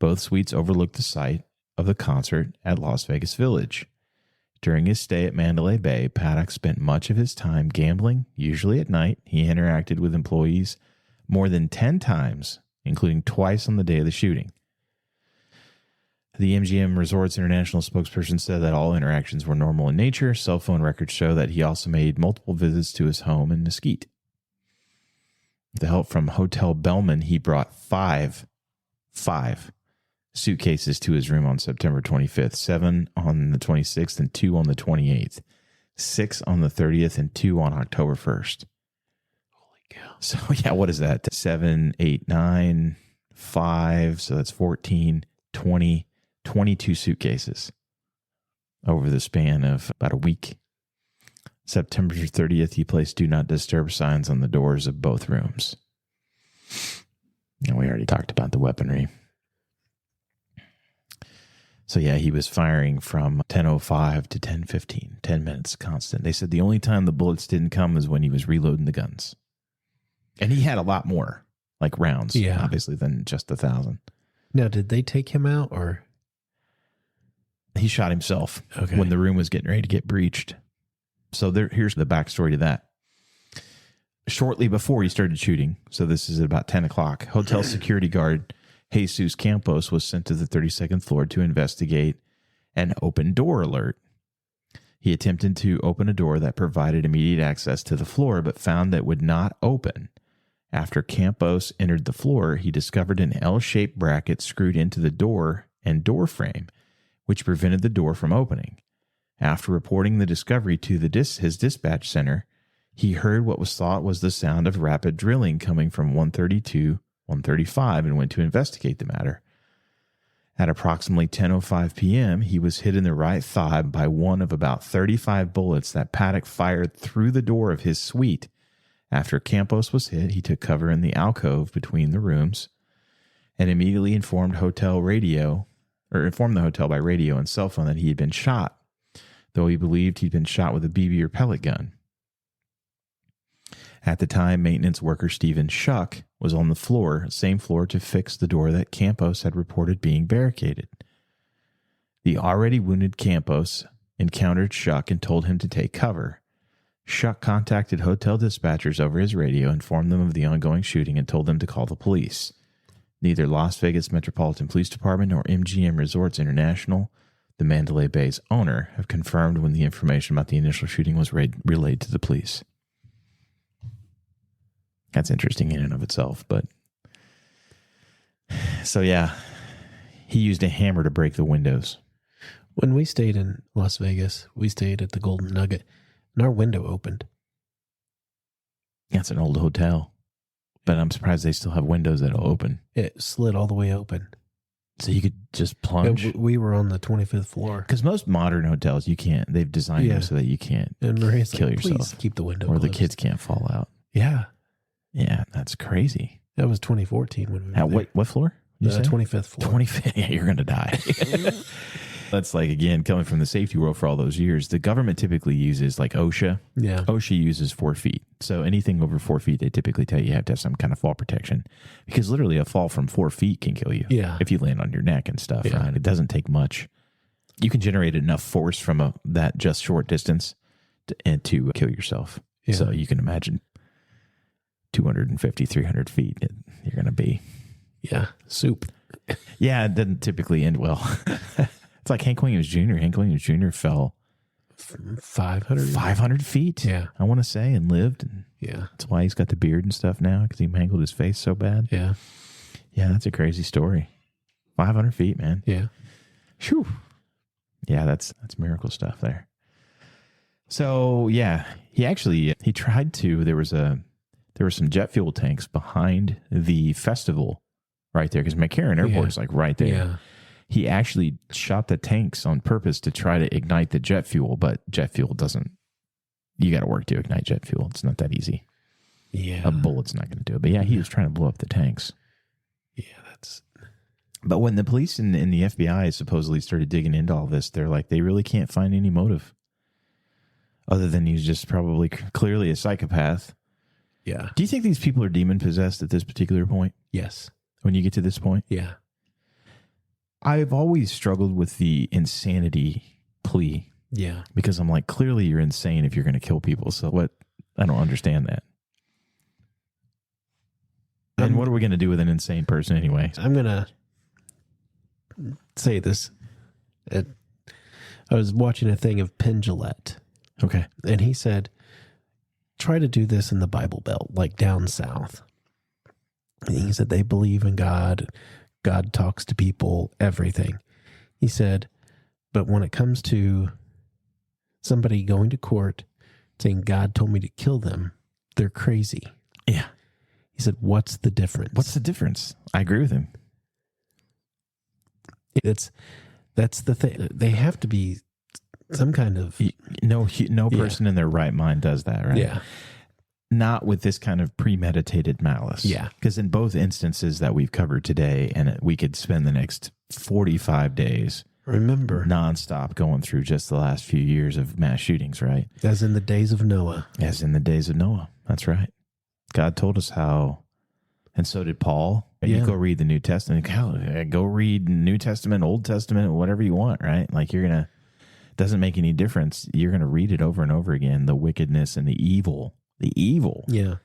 Speaker 1: Both suites overlooked the site of the concert at Las Vegas Village. During his stay at Mandalay Bay, Paddock spent much of his time gambling, usually at night. He interacted with employees more than 10 times, including twice on the day of the shooting. The MGM Resorts International spokesperson said that all interactions were normal in nature. Cell phone records show that he also made multiple visits to his home in Mesquite. With the help from Hotel Bellman, he brought five suitcases to his room on September 25th, 7 on the 26th and 2 on the 28th, 6 on the 30th and 2 on October 1st.
Speaker 2: Holy cow.
Speaker 1: So yeah, what is that? 7, 8, 9, 5, so that's 14, 20, 22 suitcases over the span of about a week. September 30th, he placed do not disturb signs on the doors of both rooms. And we already talked about the weaponry. So yeah, he was firing from 10:05 to 10:15, 10 minutes constant. They said the only time the bullets didn't come was when he was reloading the guns. And he had a lot more, like rounds, obviously, than just 1,000.
Speaker 2: Now, did they take him out or?
Speaker 1: He shot himself when the room was getting ready to get breached. So here's the backstory to that. Shortly before he started shooting, so this is at about 10 o'clock, hotel security guard Jesus Campos was sent to the 32nd floor to investigate an open door alert. He attempted to open a door that provided immediate access to the floor, but found that would not open. After Campos entered the floor, he discovered an L-shaped bracket screwed into the door and door frame, which prevented the door from opening. After reporting the discovery to his dispatch center, he heard what was thought was the sound of rapid drilling coming from 135 and went to investigate the matter. At approximately 10:05 p.m., he was hit in the right thigh by one of about 35 bullets that Paddock fired through the door of his suite. After Campos was hit, he took cover in the alcove between the rooms and immediately informed the hotel by radio and cell phone that he had been shot, though he believed he'd been shot with a BB or pellet gun. At the time, maintenance worker Stephen Shuck was on the same floor to fix the door that Campos had reported being barricaded. The already wounded Campos encountered Shuck and told him to take cover. Shuck contacted hotel dispatchers over his radio, informed them of the ongoing shooting, and told them to call the police. Neither Las Vegas Metropolitan Police Department nor MGM Resorts International, the Mandalay Bay's owner, have confirmed when the information about the initial shooting was relayed to the police. That's interesting in and of itself, but so yeah, he used a hammer to break the windows.
Speaker 2: When we stayed in Las Vegas, we stayed at the Golden Nugget, and our window opened.
Speaker 1: That's an old hotel. But I'm surprised they still have windows that'll open.
Speaker 2: It slid all the way open.
Speaker 1: So you could just plunge.
Speaker 2: We were on the 25th floor.
Speaker 1: Because most modern hotels, you can't. They've designed them so that you can't
Speaker 2: and Maria's
Speaker 1: kill
Speaker 2: like,
Speaker 1: yourself.
Speaker 2: Please keep the window
Speaker 1: or
Speaker 2: closed.
Speaker 1: the kids can't fall out.
Speaker 2: Yeah.
Speaker 1: Yeah, that's crazy.
Speaker 2: That was 2014 when we were
Speaker 1: At
Speaker 2: there.
Speaker 1: what floor? You said?
Speaker 2: 25th floor.
Speaker 1: 25th. Yeah, you're going to die. That's like, again, coming from the safety world for all those years. The government typically uses like OSHA.
Speaker 2: Yeah.
Speaker 1: OSHA uses 4 feet. So anything over 4 feet, they typically tell you have to have some kind of fall protection. Because literally a fall from 4 feet can kill you.
Speaker 2: Yeah.
Speaker 1: If you land on your neck and stuff.
Speaker 2: Yeah.
Speaker 1: Right? It doesn't take much. You can generate enough force from that just short distance to kill yourself.
Speaker 2: Yeah.
Speaker 1: So you can imagine 250, 300 feet, you're going to be.
Speaker 2: Yeah. Soup.
Speaker 1: Yeah, it doesn't typically end well. It's like Hank Williams Jr. Hank Williams Jr. fell 500 feet.
Speaker 2: Yeah.
Speaker 1: I want to say, and lived. And
Speaker 2: Yeah.
Speaker 1: that's why he's got the beard and stuff now, because he mangled his face so bad.
Speaker 2: Yeah.
Speaker 1: Yeah, that's a crazy story. 500 feet, man.
Speaker 2: Yeah.
Speaker 1: Whew. Yeah, that's miracle stuff there. So yeah, he tried to. There were some jet fuel tanks behind the festival right there, because McCarran Airport is like right there.
Speaker 2: Yeah.
Speaker 1: He actually shot the tanks on purpose to try to ignite the jet fuel, but jet fuel doesn't. You got to work to ignite jet fuel. It's not that easy.
Speaker 2: Yeah.
Speaker 1: A bullet's not going to do it. But yeah, he was trying to blow up the tanks.
Speaker 2: Yeah, that's.
Speaker 1: But when the police and the FBI supposedly started digging into all this, they're like, they really can't find any motive other than he's just probably clearly a psychopath.
Speaker 2: Yeah.
Speaker 1: Do you think these people are demon possessed at this particular point?
Speaker 2: Yes.
Speaker 1: When you get to this point?
Speaker 2: Yeah.
Speaker 1: I've always struggled with the insanity plea.
Speaker 2: Yeah.
Speaker 1: Because I'm like, clearly you're insane if you're going to kill people. So what? I don't understand that. And what are we going to do with an insane person anyway?
Speaker 2: I'm going to say this. I was watching a thing of Penn Jillette,
Speaker 1: Okay.
Speaker 2: and he said, try to do this in the Bible Belt, like down south. And he said they believe in God. God talks to people, everything. He said, but when it comes to somebody going to court saying God told me to kill them, they're crazy.
Speaker 1: Yeah.
Speaker 2: He said, what's the difference?
Speaker 1: What's the difference? I agree with him.
Speaker 2: That's the thing. They have to be some kind of
Speaker 1: No person in their right mind does that, right?
Speaker 2: Yeah.
Speaker 1: Not with this kind of premeditated malice.
Speaker 2: Yeah.
Speaker 1: Because in both instances that we've covered today, and we could spend the next 45 days
Speaker 2: Remember,
Speaker 1: nonstop going through just the last few years of mass shootings, right?
Speaker 2: as in the days of Noah.
Speaker 1: As in the days of Noah. That's right. God told us how, and so did Paul.
Speaker 2: Yeah.
Speaker 1: You go read the New Testament. Go read New Testament, Old Testament, whatever you want, right? Like doesn't make any difference. You're going to read it over and over again, the wickedness and the evil
Speaker 2: Yeah.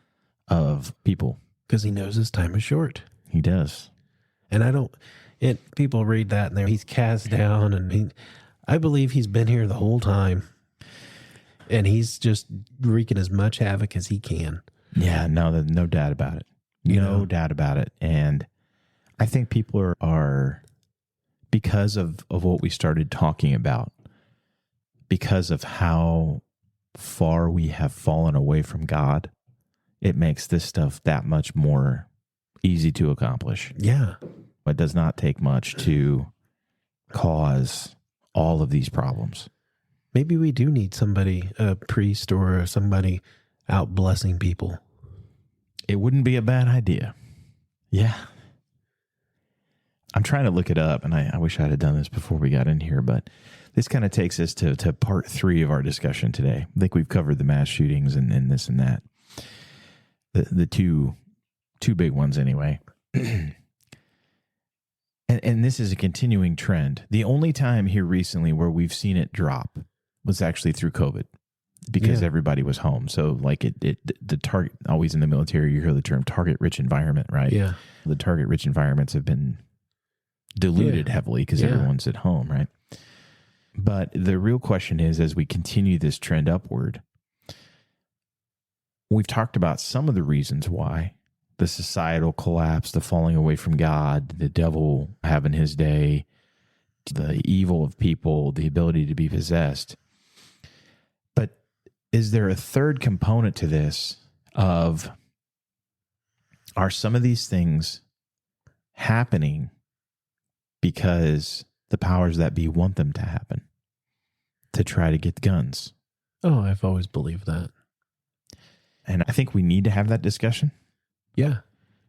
Speaker 1: of people.
Speaker 2: Because he knows his time is short.
Speaker 1: He does.
Speaker 2: And people read that and he's cast down, and I believe he's been here the whole time, and he's just wreaking as much havoc as he can.
Speaker 1: Yeah, no doubt about it. No doubt about it. And I think people are because of what we started talking about, because of how far we have fallen away from God, it makes this stuff that much more easy to accomplish.
Speaker 2: Yeah.
Speaker 1: It does not take much to cause all of these problems.
Speaker 2: Maybe we do need somebody, a priest or somebody out blessing people.
Speaker 1: It wouldn't be a bad idea. Yeah. I'm trying to look it up, and I wish I had done this before we got in here, but this kind of takes us to part 3 of our discussion today. I think we've covered the mass shootings and this and that. The two big ones anyway. And this is a continuing trend. The only time here recently where we've seen it drop was actually through COVID, because everybody was home. So like the target, always in the military, you hear the term target rich environment, right?
Speaker 2: Yeah.
Speaker 1: The target rich environments have been diluted heavily because everyone's at home, right? But the real question is, as we continue this trend upward, we've talked about some of the reasons why: the societal collapse, the falling away from God, the devil having his day, the evil of people, the ability to be possessed. But is there a third component to this of, are some of these things happening because the powers that be want them to happen, to try to get guns?
Speaker 2: Oh, I've always believed that.
Speaker 1: And I think we need to have that discussion.
Speaker 2: Yeah.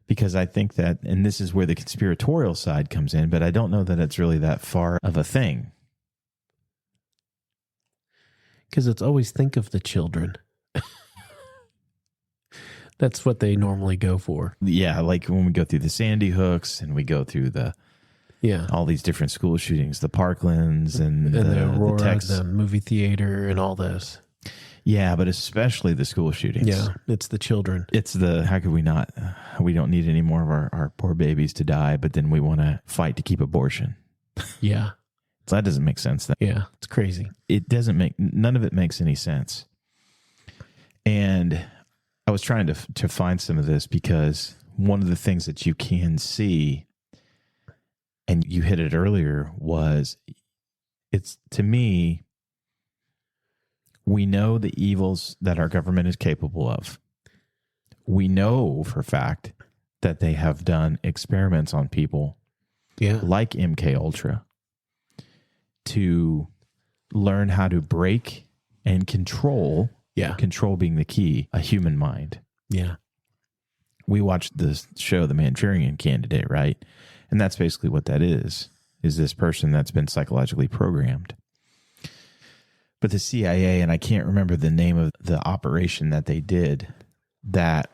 Speaker 1: Because I think that, and this is where the conspiratorial side comes in, but I don't know that it's really that far of a thing.
Speaker 2: Because it's always think of the children. That's what they normally go for.
Speaker 1: Yeah, like when we go through the Sandy Hooks and we go through all these different school shootings, the Parklands and
Speaker 2: the Aurora, the movie theater and all this.
Speaker 1: Yeah, but especially the school shootings.
Speaker 2: Yeah, it's the children.
Speaker 1: It's how could we not? We don't need any more of our poor babies to die, but then we want to fight to keep abortion.
Speaker 2: Yeah.
Speaker 1: So that doesn't make sense.
Speaker 2: Yeah, it's crazy.
Speaker 1: None of it makes any sense. And I was trying to find some of this because one of the things that you can see, and you hit it earlier, was it's, to me, we know the evils that our government is capable of. We know for a fact that they have done experiments on people like MK Ultra to learn how to break and control, control being the key, a human mind.
Speaker 2: Yeah.
Speaker 1: We watched this show, The Manchurian Candidate, right? And that's basically what that is this person that's been psychologically programmed. But the CIA, and I can't remember the name of the operation that they did, and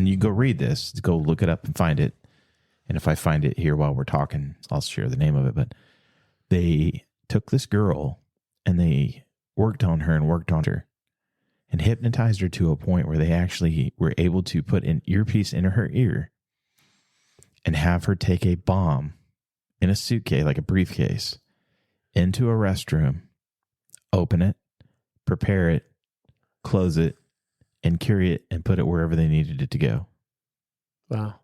Speaker 1: you go read this, go look it up and find it. And if I find it here while we're talking, I'll share the name of it. But they took this girl and they worked on her and hypnotized her to a point where they actually were able to put an earpiece in her ear and have her take a bomb in a suitcase, like a briefcase, into a restroom, open it, prepare it, close it, and carry it and put it wherever they needed it to go.
Speaker 2: Wow.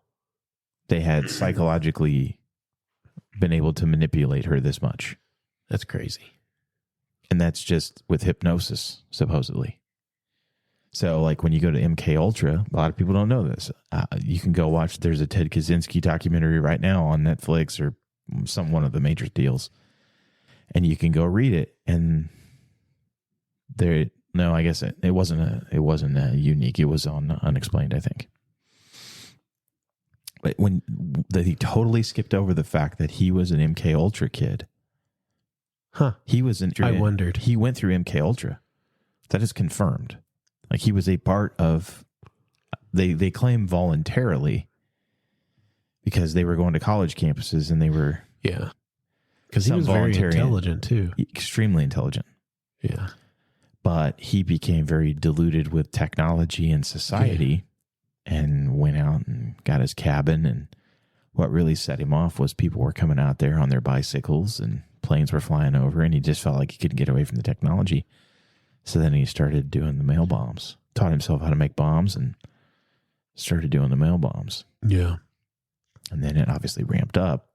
Speaker 1: They had psychologically been able to manipulate her this much.
Speaker 2: That's crazy.
Speaker 1: And that's just with hypnosis, supposedly. So, like when you go to MK Ultra, a lot of people don't know this. You can go watch. There's a Ted Kaczynski documentary right now on Netflix or one of the major deals, and you can go read it. And I guess it wasn't unique. It was on Unexplained, I think. But he totally skipped over the fact that he was an MK Ultra kid.
Speaker 2: Huh. I wondered.
Speaker 1: He went through MK Ultra. That is confirmed. Like he was a part of, they claim voluntarily, because they were going to college campuses and they were.
Speaker 2: Yeah. Because he was very intelligent too.
Speaker 1: Extremely intelligent.
Speaker 2: Yeah.
Speaker 1: But he became very deluded with technology and society and went out and got his cabin. And what really set him off was people were coming out there on their bicycles and planes were flying over, and he just felt like he couldn't get away from the technology. So then he started doing the mail bombs, taught himself how to make bombs, and started doing the mail bombs.
Speaker 2: Yeah.
Speaker 1: And then it obviously ramped up.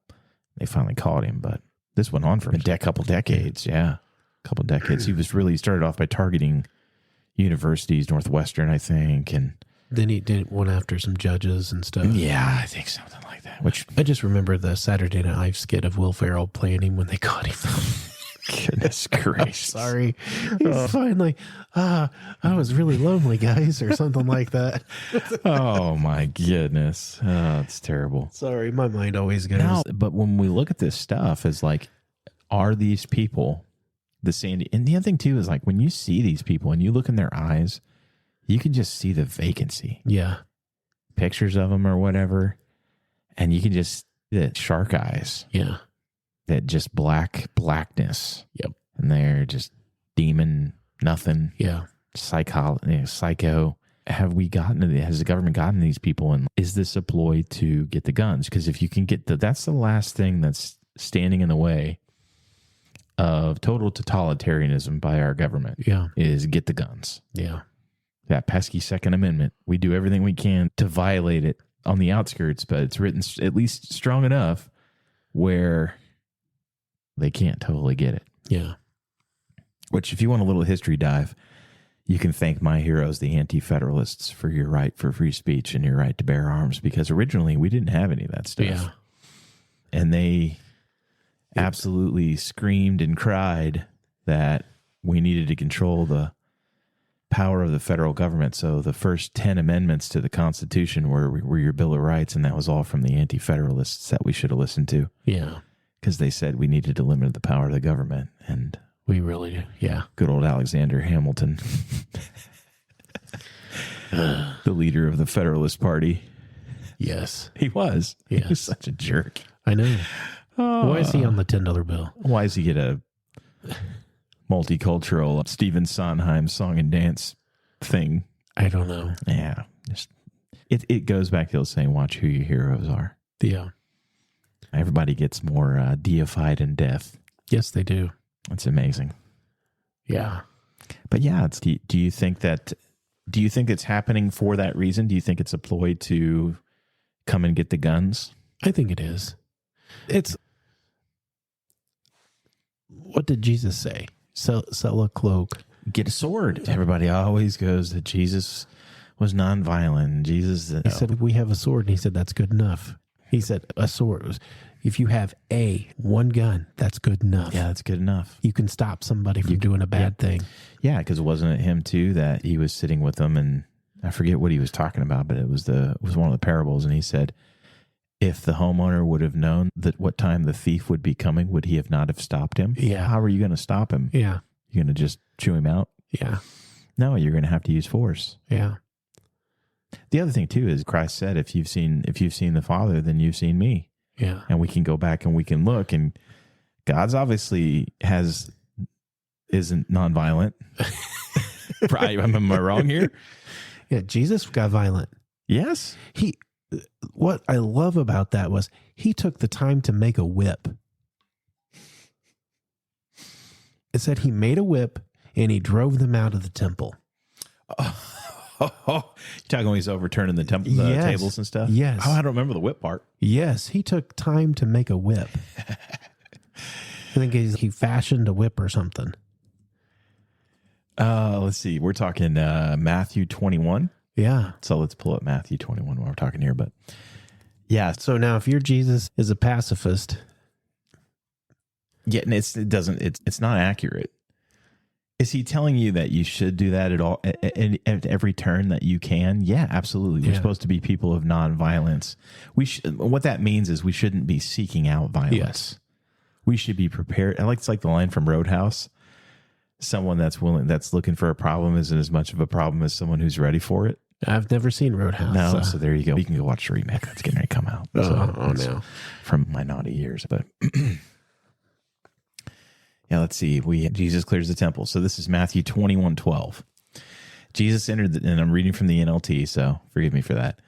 Speaker 1: They finally caught him, but this went on for a couple decades. Yeah. A couple decades. He started off by targeting universities, Northwestern, I think. And
Speaker 2: then he went after some judges and stuff.
Speaker 1: Yeah, I think something like that. Which
Speaker 2: I just remember the Saturday Night Live skit of Will Ferrell playing him when they caught him.
Speaker 1: Goodness gracious.
Speaker 2: Sorry. He's finally, I was really lonely, guys, or something like that.
Speaker 1: Oh, my goodness. Oh, it's terrible.
Speaker 2: Sorry, my mind always goes.
Speaker 1: No, but when we look at this stuff, it's like, are these people the Sandy? And the other thing, too, is like when you see these people and you look in their eyes, you can just see the vacancy.
Speaker 2: Yeah.
Speaker 1: Pictures of them or whatever. And you can just see the shark eyes.
Speaker 2: Yeah.
Speaker 1: That just blackness.
Speaker 2: Yep.
Speaker 1: And they're just demon, nothing.
Speaker 2: Yeah.
Speaker 1: Psycho. Has the government gotten these people? And is this a ploy to get the guns? Because if you can get that's the last thing that's standing in the way of total totalitarianism by our government.
Speaker 2: Yeah.
Speaker 1: Is get the guns.
Speaker 2: Yeah.
Speaker 1: That pesky Second Amendment. We do everything we can to violate it on the outskirts, but it's written at least strong enough where they can't totally get it.
Speaker 2: Yeah.
Speaker 1: Which, if you want a little history dive, you can thank my heroes, the Anti-Federalists, for your right for free speech and your right to bear arms, because originally we didn't have any of that stuff.
Speaker 2: Yeah.
Speaker 1: And they absolutely screamed and cried that we needed to control the power of the federal government. So the first 10 amendments to the Constitution were your Bill of Rights, and that was all from the Anti-Federalists that we should have listened to.
Speaker 2: Yeah.
Speaker 1: Because they said we needed to limit the power of the government. And
Speaker 2: We really do. Yeah.
Speaker 1: good old Alexander Hamilton, the leader of the Federalist Party.
Speaker 2: Yes.
Speaker 1: He was. He
Speaker 2: Yes.
Speaker 1: was such a jerk.
Speaker 2: I know. Why is he on the $10 bill?
Speaker 1: Why does he get a multicultural Stephen Sondheim song and dance thing?
Speaker 2: I don't know.
Speaker 1: Yeah. It goes back to the saying, watch who your heroes are.
Speaker 2: Yeah.
Speaker 1: Everybody gets more deified in death.
Speaker 2: Yes, they do.
Speaker 1: It's amazing.
Speaker 2: Yeah.
Speaker 1: But yeah, do you think it's happening for that reason? Do you think it's a ploy to come and get the guns?
Speaker 2: I think it is. What did Jesus say? Sell a cloak.
Speaker 1: Get a sword. Everybody always goes that Jesus was nonviolent. Jesus.
Speaker 2: He said, we have a sword. And he said, that's good enough. He said, a sword was, if you have one gun, that's good enough.
Speaker 1: Yeah, that's good enough.
Speaker 2: You can stop somebody from doing a bad thing.
Speaker 1: Yeah, because wasn't it him too that he was sitting with them, and I forget what he was talking about, but it was one of the parables, and he said, if the homeowner would have known that what time the thief would be coming, would he have not have stopped him?
Speaker 2: Yeah.
Speaker 1: How are you going to stop him?
Speaker 2: Yeah.
Speaker 1: You're going to just chew him out?
Speaker 2: Yeah.
Speaker 1: No, you're going to have to use force.
Speaker 2: Yeah.
Speaker 1: The other thing too is Christ said, if you've seen the Father, then you've seen me.
Speaker 2: Yeah.
Speaker 1: And we can go back and we can look, and God's obviously isn't nonviolent. Am I wrong here?
Speaker 2: Yeah. Jesus got violent.
Speaker 1: Yes.
Speaker 2: What I love about that was he took the time to make a whip. It said he made a whip and he drove them out of the temple.
Speaker 1: You're talking when he's overturning the
Speaker 2: Yes.
Speaker 1: tables and stuff?
Speaker 2: Yes.
Speaker 1: Oh, I don't remember the whip part.
Speaker 2: Yes, he took time to make a whip. I think he fashioned a whip or something.
Speaker 1: Let's see. We're talking Matthew 21.
Speaker 2: Yeah.
Speaker 1: So let's pull up Matthew 21 while we're talking here. But yeah.
Speaker 2: So now if your Jesus is a pacifist.
Speaker 1: Yeah, and it's not accurate. Is he telling you that you should do that at every turn that you can? Yeah, absolutely. We're supposed to be people of nonviolence. What that means is we shouldn't be seeking out violence.
Speaker 2: Yes.
Speaker 1: We should be prepared. It's like the line from Roadhouse. Someone that's looking for a problem isn't as much of a problem as someone who's ready for it.
Speaker 2: I've never seen Roadhouse.
Speaker 1: No, so there you go. You can go watch the remake. That's getting ready to come out.
Speaker 2: No.
Speaker 1: From my naughty years, but yeah, let's see. Jesus clears the temple. So this is Matthew 21:12. Jesus entered, and I'm reading from the NLT, so forgive me for that.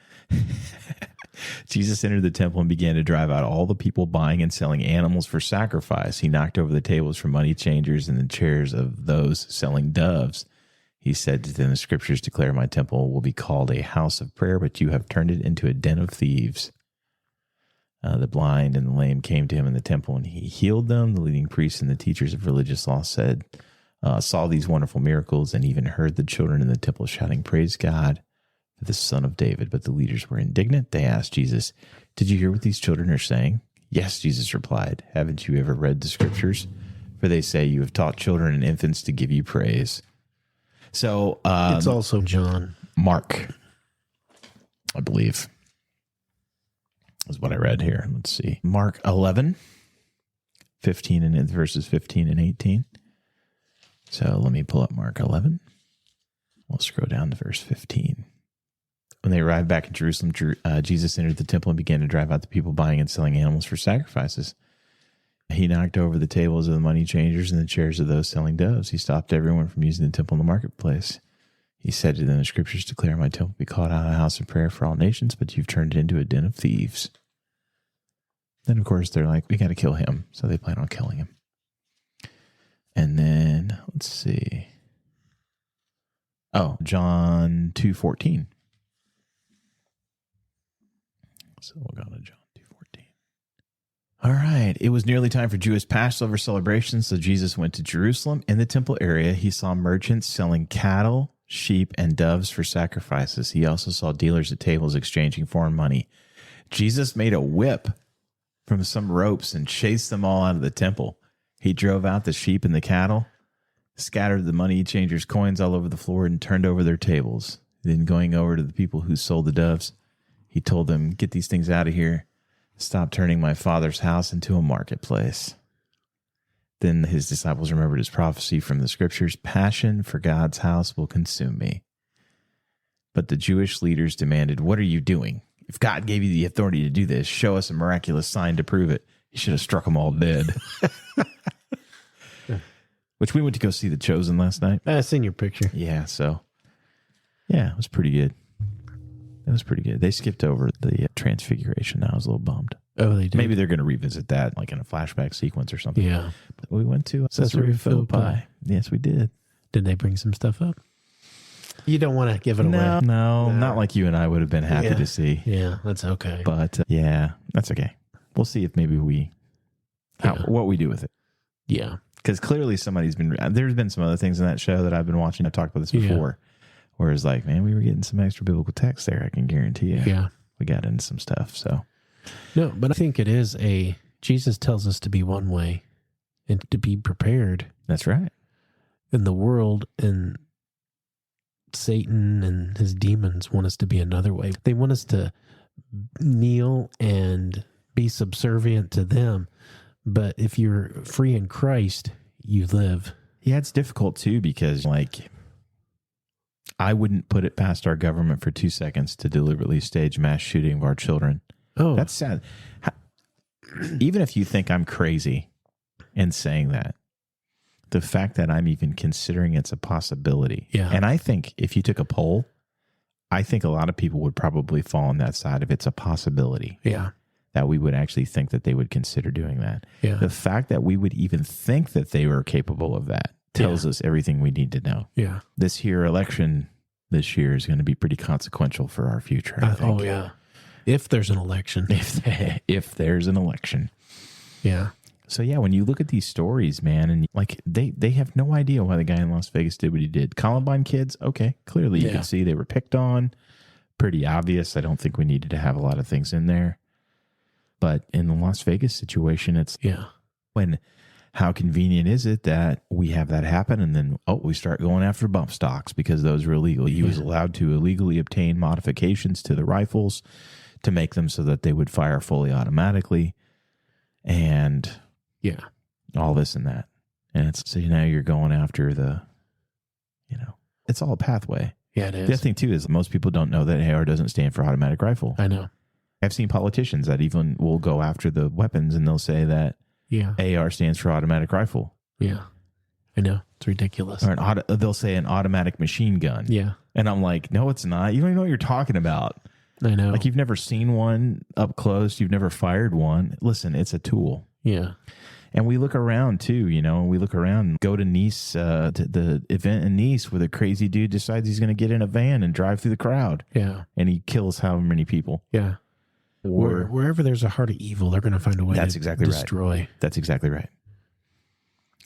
Speaker 1: Jesus entered the temple and began to drive out all the people buying and selling animals for sacrifice. He knocked over the tables for money changers and the chairs of those selling doves. He said to them, the scriptures declare my temple will be called a house of prayer, but you have turned it into a den of thieves. The blind and the lame came to him in the temple, and he healed them. The leading priests and the teachers of religious law saw these wonderful miracles, and even heard the children in the temple shouting, "Praise God for the Son of David." But the leaders were indignant. They asked Jesus, "Did you hear what these children are saying?" "Yes," Jesus replied. "Haven't you ever read the scriptures? For they say you have taught children and infants to give you praise." So
Speaker 2: it's also John.
Speaker 1: Mark, I believe, is what I read here. Let's see. Mark 11, 15 and verses 15 and 18. So let me pull up Mark 11. We'll scroll down to verse 15. When they arrived back in Jerusalem, Jesus entered the temple and began to drive out the people buying and selling animals for sacrifices. He knocked over the tables of the money changers and the chairs of those selling doves. He stopped everyone from using the temple in the marketplace. He said to them, the scriptures declare my temple be called out a house of prayer for all nations, but you've turned it into a den of thieves. Then, of course, they're like, we got to kill him. So they plan on killing him. And then, let's see. Oh, John 2:14. So we'll go to John 2:14. All right. It was nearly time for Jewish Passover celebrations, so Jesus went to Jerusalem. In the temple area, he saw merchants selling cattle, sheep, and doves for sacrifices. He also saw dealers at tables exchanging foreign money. Jesus made a whip from some ropes and chased them all out of the temple. He drove out the sheep and the cattle, scattered the money changers' coins all over the floor, and turned over their tables. Then going over to the people who sold the doves, he told them, "Get these things out of here. Stop turning my Father's house into a marketplace." Then his disciples remembered his prophecy from the scriptures, "Passion for God's house will consume me." But the Jewish leaders demanded, "What are you doing? If God gave you the authority to do this, show us a miraculous sign to prove it." He should have struck them all dead. Which we went to go see The Chosen last night.
Speaker 2: I seen your picture.
Speaker 1: Yeah, so yeah, it was pretty good. It was pretty good. They skipped over the transfiguration. I was a little bummed.
Speaker 2: Oh, they did?
Speaker 1: Maybe they're going to revisit that like in a flashback sequence or something.
Speaker 2: Yeah.
Speaker 1: But we went to Caesarea Philippi. Yes, we did.
Speaker 2: Did they bring some stuff up? You don't want to give it away.
Speaker 1: No, not like you and I would have been happy to see.
Speaker 2: Yeah, that's okay.
Speaker 1: But yeah, that's okay. We'll see if maybe what we do with it.
Speaker 2: Yeah.
Speaker 1: Because clearly there's been some other things in that show that I've been watching. I've talked about this before. Where it's like, man, we were getting some extra biblical text there. I can guarantee you.
Speaker 2: Yeah.
Speaker 1: We got into some stuff. So,
Speaker 2: no, but I think it is Jesus tells us to be one way and to be prepared.
Speaker 1: That's right.
Speaker 2: And the world and Satan and his demons want us to be another way. They want us to kneel and be subservient to them. But if you're free in Christ, you live.
Speaker 1: Yeah, it's difficult too because I wouldn't put it past our government for 2 seconds to deliberately stage mass shooting of our children.
Speaker 2: Oh,
Speaker 1: that's sad. Even if you think I'm crazy in saying that, the fact that I'm even considering it's a possibility.
Speaker 2: Yeah.
Speaker 1: And I think if you took a poll, I think a lot of people would probably fall on that side of it's a possibility.
Speaker 2: Yeah.
Speaker 1: That we would actually think that they would consider doing that.
Speaker 2: Yeah.
Speaker 1: The fact that we would even think that they were capable of that tells us everything we need to know.
Speaker 2: Yeah.
Speaker 1: This here election this year is going to be pretty consequential for our future, I think.
Speaker 2: Oh, yeah. If there's an election.
Speaker 1: If there's an election.
Speaker 2: Yeah.
Speaker 1: So, yeah, when you look at these stories, man, and they have no idea why the guy in Las Vegas did what he did. Columbine kids, okay, clearly you can see they were picked on. Pretty obvious. I don't think we needed to have a lot of things in there. But in the Las Vegas situation, it's how convenient is it that we have that happen and then, we start going after bump stocks because those are illegal. He was allowed to illegally obtain modifications to the rifles to make them so that they would fire fully automatically and all this and that. And so now you're going after it's all a pathway.
Speaker 2: Yeah, it is.
Speaker 1: The other thing, too, is most people don't know that AR doesn't stand for automatic rifle.
Speaker 2: I know.
Speaker 1: I've seen politicians that even will go after the weapons and they'll say that AR stands for automatic rifle.
Speaker 2: Yeah. I know. It's ridiculous.
Speaker 1: Or they'll say an automatic machine gun.
Speaker 2: Yeah.
Speaker 1: And I'm like, no, it's not. You don't even know what you're talking about.
Speaker 2: I know.
Speaker 1: Like you've never seen one up close. You've never fired one. Listen, it's a tool.
Speaker 2: Yeah.
Speaker 1: And we look around too, we look around, go to Nice, to the event in Nice where the crazy dude decides he's going to get in a van and drive through the crowd.
Speaker 2: Yeah.
Speaker 1: And he kills however many people.
Speaker 2: Yeah. Wherever there's a heart of evil, they're going to find a way to destroy.
Speaker 1: Right. That's exactly right.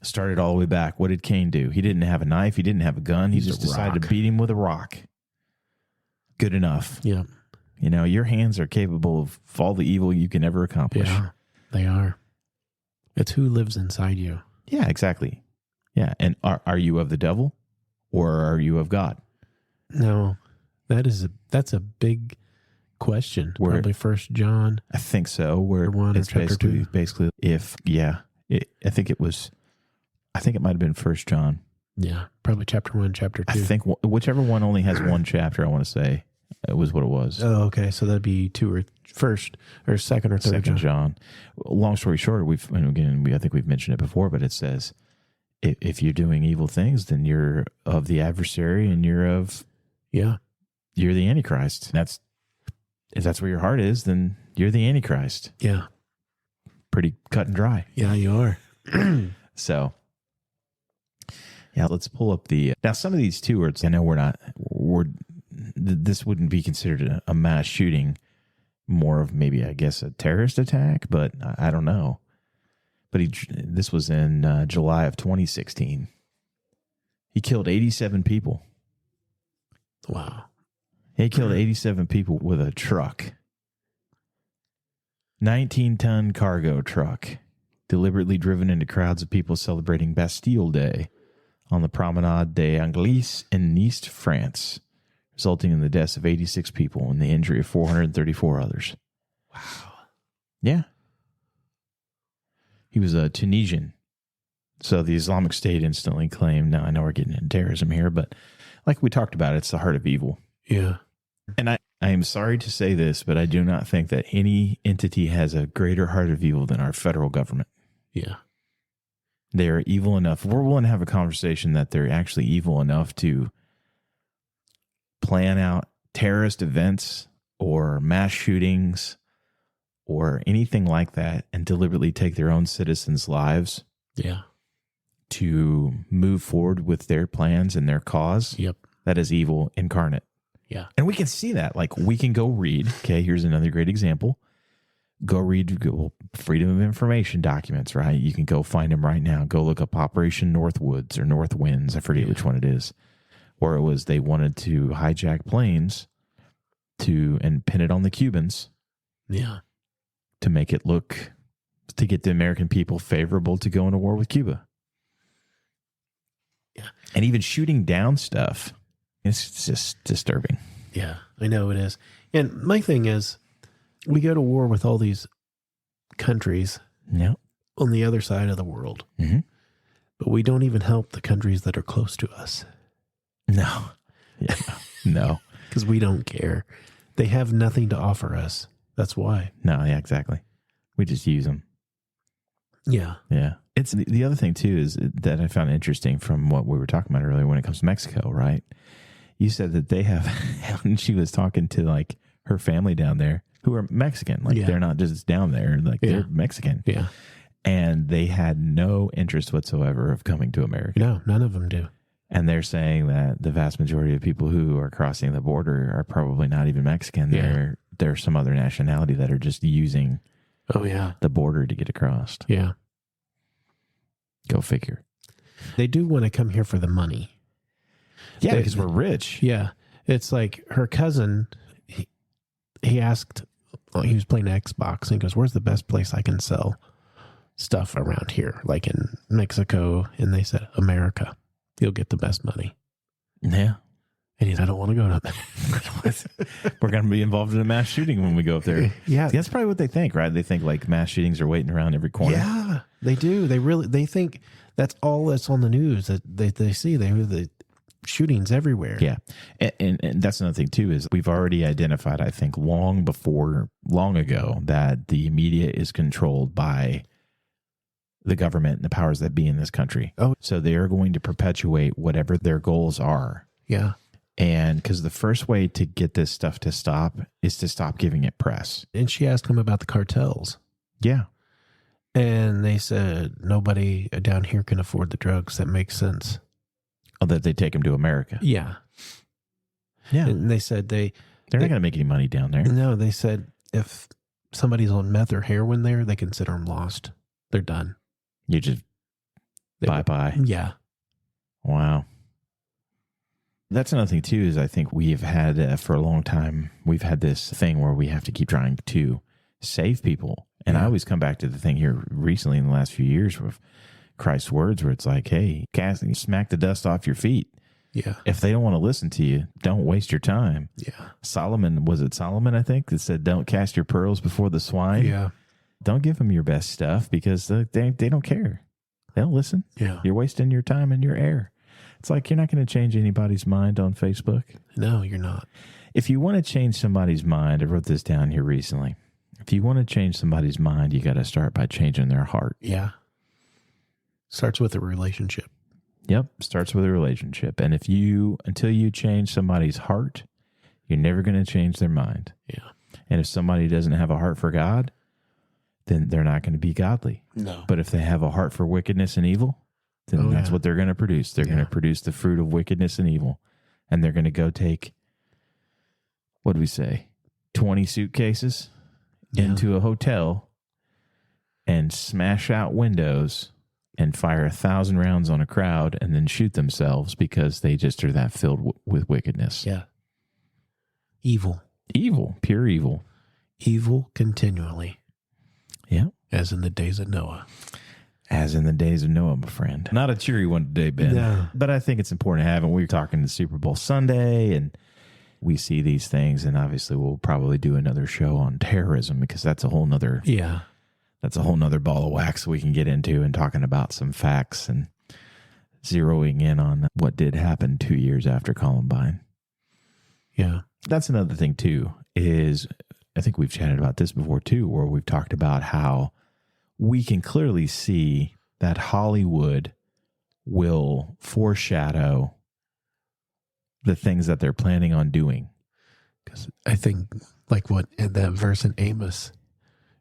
Speaker 1: Started all the way back. What did Cain do? He didn't have a knife. He didn't have a gun. He just decided to beat him with a rock. Good enough.
Speaker 2: Yeah.
Speaker 1: Your hands are capable of all the evil you can ever accomplish.
Speaker 2: Yeah, they are. It's who lives inside you.
Speaker 1: Yeah, exactly. Yeah. And are you of the devil or are you of God?
Speaker 2: No, that's a big question. Probably 1 John.
Speaker 1: I think so. Where
Speaker 2: 1
Speaker 1: it's
Speaker 2: chapter 2.
Speaker 1: Basically, I think it might have been 1 John.
Speaker 2: Yeah, probably chapter 1, chapter 2.
Speaker 1: I think whichever one only has one chapter, I want to say, it was what it was.
Speaker 2: Oh, okay. So that'd be 2 or 1st or 2nd or 3rd
Speaker 1: 2nd John. Long story short, I think we've mentioned it before, but it says, if you're doing evil things, then you're of the adversary and you're the Antichrist. If that's where your heart is, then you're the Antichrist.
Speaker 2: Yeah.
Speaker 1: Pretty cut and dry.
Speaker 2: Yeah, you are.
Speaker 1: So, yeah, let's pull up now some of these too, I know this wouldn't be considered a mass shooting, more of maybe, I guess, a terrorist attack, but I don't know. But this was in July of 2016. He killed 87 people.
Speaker 2: Wow.
Speaker 1: He killed 87 people with a truck. 19-ton cargo truck, deliberately driven into crowds of people celebrating Bastille Day on the Promenade des Anglais in Nice, France, resulting in the deaths of 86 people and the injury of 434 others.
Speaker 2: Wow.
Speaker 1: Yeah. He was a Tunisian. So the Islamic State instantly claimed, now I know we're getting into terrorism here, but like we talked about, it's the heart of evil.
Speaker 2: Yeah.
Speaker 1: And I am sorry to say this, but I do not think that any entity has a greater heart of evil than our federal government.
Speaker 2: Yeah.
Speaker 1: They are evil enough. We're willing to have a conversation that they're actually evil enough to plan out terrorist events or mass shootings or anything like that and deliberately take their own citizens' lives.
Speaker 2: Yeah.
Speaker 1: To move forward with their plans and their cause.
Speaker 2: Yep.
Speaker 1: That is evil incarnate.
Speaker 2: Yeah.
Speaker 1: And we can see that. Like, we can go read. Okay, here's another great example. Go read Freedom of Information documents, right? You can go find them right now. Go look up Operation Northwoods or North Winds. I forget which one it is. Or it was they wanted to hijack planes and pin it on the Cubans.
Speaker 2: Yeah.
Speaker 1: To make it look, to get the American people favorable to go into war with Cuba.
Speaker 2: Yeah.
Speaker 1: And even shooting down stuff. It's just disturbing.
Speaker 2: Yeah, I know it is. And my thing is, we go to war with all these countries on the other side of the world, but we don't even help the countries that are close to us.
Speaker 1: No. Yeah. No.
Speaker 2: Because we don't care. They have nothing to offer us. That's why.
Speaker 1: No, yeah, exactly. We just use them.
Speaker 2: Yeah.
Speaker 1: Yeah. It's the other thing, too, is that I found interesting from what we were talking about earlier when it comes to Mexico, right? You said that they have, and she was talking to like her family down there who are Mexican. Like they're not just down there, like they're Mexican.
Speaker 2: Yeah.
Speaker 1: And they had no interest whatsoever of coming to America.
Speaker 2: No, none of them do.
Speaker 1: And they're saying that the vast majority of people who are crossing the border are probably not even Mexican.
Speaker 2: Yeah.
Speaker 1: They're some other nationality that are just using the border to get across.
Speaker 2: Yeah.
Speaker 1: Go figure.
Speaker 2: They do want to come here for the money.
Speaker 1: Yeah, because we're rich.
Speaker 2: Yeah. It's like her cousin, he asked, he was playing Xbox and he goes, where's the best place I can sell stuff around here? Like in Mexico. And they said, America. You'll get the best money.
Speaker 1: Yeah.
Speaker 2: And he said, I don't want to go to that.
Speaker 1: We're going to be involved in a mass shooting when we go up there.
Speaker 2: Yeah.
Speaker 1: That's probably what they think, right? They think like mass shootings are waiting around every corner.
Speaker 2: Yeah, they do. They think that's all that's on the news that they see. The shootings everywhere.
Speaker 1: Yeah. And that's another thing too, is we've already identified, I think long ago, that the media is controlled by the government and the powers that be in this country.
Speaker 2: Oh,
Speaker 1: so they are going to perpetuate whatever their goals are.
Speaker 2: Yeah.
Speaker 1: And because the first way to get this stuff to stop is to stop giving it press.
Speaker 2: And she asked him about the cartels.
Speaker 1: Yeah.
Speaker 2: And they said, nobody down here can afford the drugs. That makes sense.
Speaker 1: Oh, that they take them to America.
Speaker 2: Yeah.
Speaker 1: Yeah.
Speaker 2: And they said they're
Speaker 1: not going to make any money down there.
Speaker 2: No, they said if somebody's on meth or heroin there, they consider them lost. They're done.
Speaker 1: You just bye-bye.
Speaker 2: Yeah.
Speaker 1: Wow. That's another thing, too, is I think we've had, for a long time, we've had this thing where we have to keep trying to save people. And I always come back to the thing here recently in the last few years with Christ's words, where it's like, hey, smack the dust off your feet.
Speaker 2: Yeah.
Speaker 1: If they don't want to listen to you, don't waste your time.
Speaker 2: Yeah.
Speaker 1: Solomon, I think, that said, don't cast your pearls before the swine.
Speaker 2: Yeah.
Speaker 1: Don't give them your best stuff because they don't care. They don't listen.
Speaker 2: Yeah.
Speaker 1: You're wasting your time and your air. It's like you're not going to change anybody's mind on Facebook.
Speaker 2: No, you're not.
Speaker 1: If you want to change somebody's mind, I wrote this down here recently. If you want to change somebody's mind, you got to start by changing their heart.
Speaker 2: Yeah. Starts with a relationship.
Speaker 1: Yep. Starts with a relationship. And until you change somebody's heart, you're never going to change their mind.
Speaker 2: Yeah.
Speaker 1: And if somebody doesn't have a heart for God, then they're not going to be godly.
Speaker 2: No.
Speaker 1: But if they have a heart for wickedness and evil, then that's what they're going to produce. They're going to produce the fruit of wickedness and evil. And they're going to go take, what do we say, 20 suitcases into a hotel and smash out windows and fire 1,000 rounds on a crowd and then shoot themselves because they just are that filled with wickedness.
Speaker 2: Yeah. Evil.
Speaker 1: Evil. Pure evil.
Speaker 2: Evil continually.
Speaker 1: Yeah.
Speaker 2: As in the days of Noah.
Speaker 1: As in the days of Noah, my friend. Not a cheery one today, Ben.
Speaker 2: No.
Speaker 1: But I think it's important to have. And we're talking to Super Bowl Sunday, and we see these things. And obviously, we'll probably do another show on terrorism because that's a whole nother ball of wax we can get into, and talking about some facts and zeroing in on what did happen 2 years after Columbine.
Speaker 2: Yeah.
Speaker 1: That's another thing, too, is I think we've chatted about this before, too, where we've talked about how we can clearly see that Hollywood will foreshadow the things that they're planning on doing.
Speaker 2: Because I think, like what in that verse in Amos,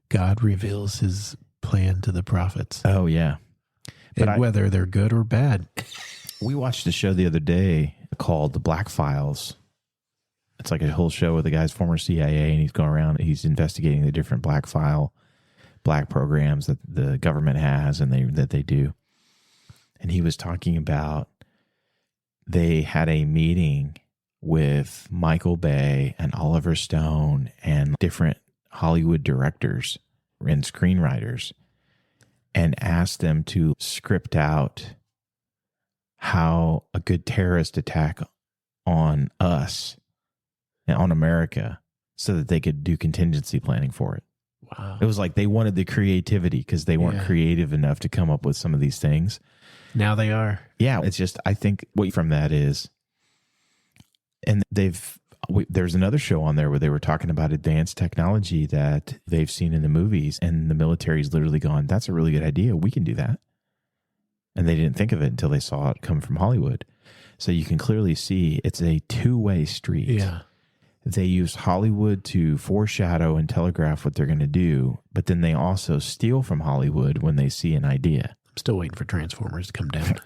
Speaker 2: God reveals his plan to the prophets.
Speaker 1: Oh, yeah.
Speaker 2: And whether they're good or bad.
Speaker 1: We watched a show the other day called The Black Files. It's like a whole show with the guy's former CIA, and he's going around, he's investigating the different black programs that the government has and that they do. And he was talking about they had a meeting with Michael Bay and Oliver Stone and different Hollywood directors and screenwriters, and asked them to script out how a good terrorist attack on us, on America, so that they could do contingency planning for it.
Speaker 2: Wow.
Speaker 1: It was like they wanted the creativity because they weren't creative enough to come up with some of these things.
Speaker 2: Now they are.
Speaker 1: Yeah, it's just, I think what from that is, and there's another show on there where they were talking about advanced technology that they've seen in the movies, and the military's literally gone, that's a really good idea. We can do that. And they didn't think of it until they saw it come from Hollywood. So you can clearly see it's a two-way street.
Speaker 2: Yeah.
Speaker 1: They use Hollywood to foreshadow and telegraph what they're going to do, but then they also steal from Hollywood when they see an idea.
Speaker 2: I'm still waiting for Transformers to come down.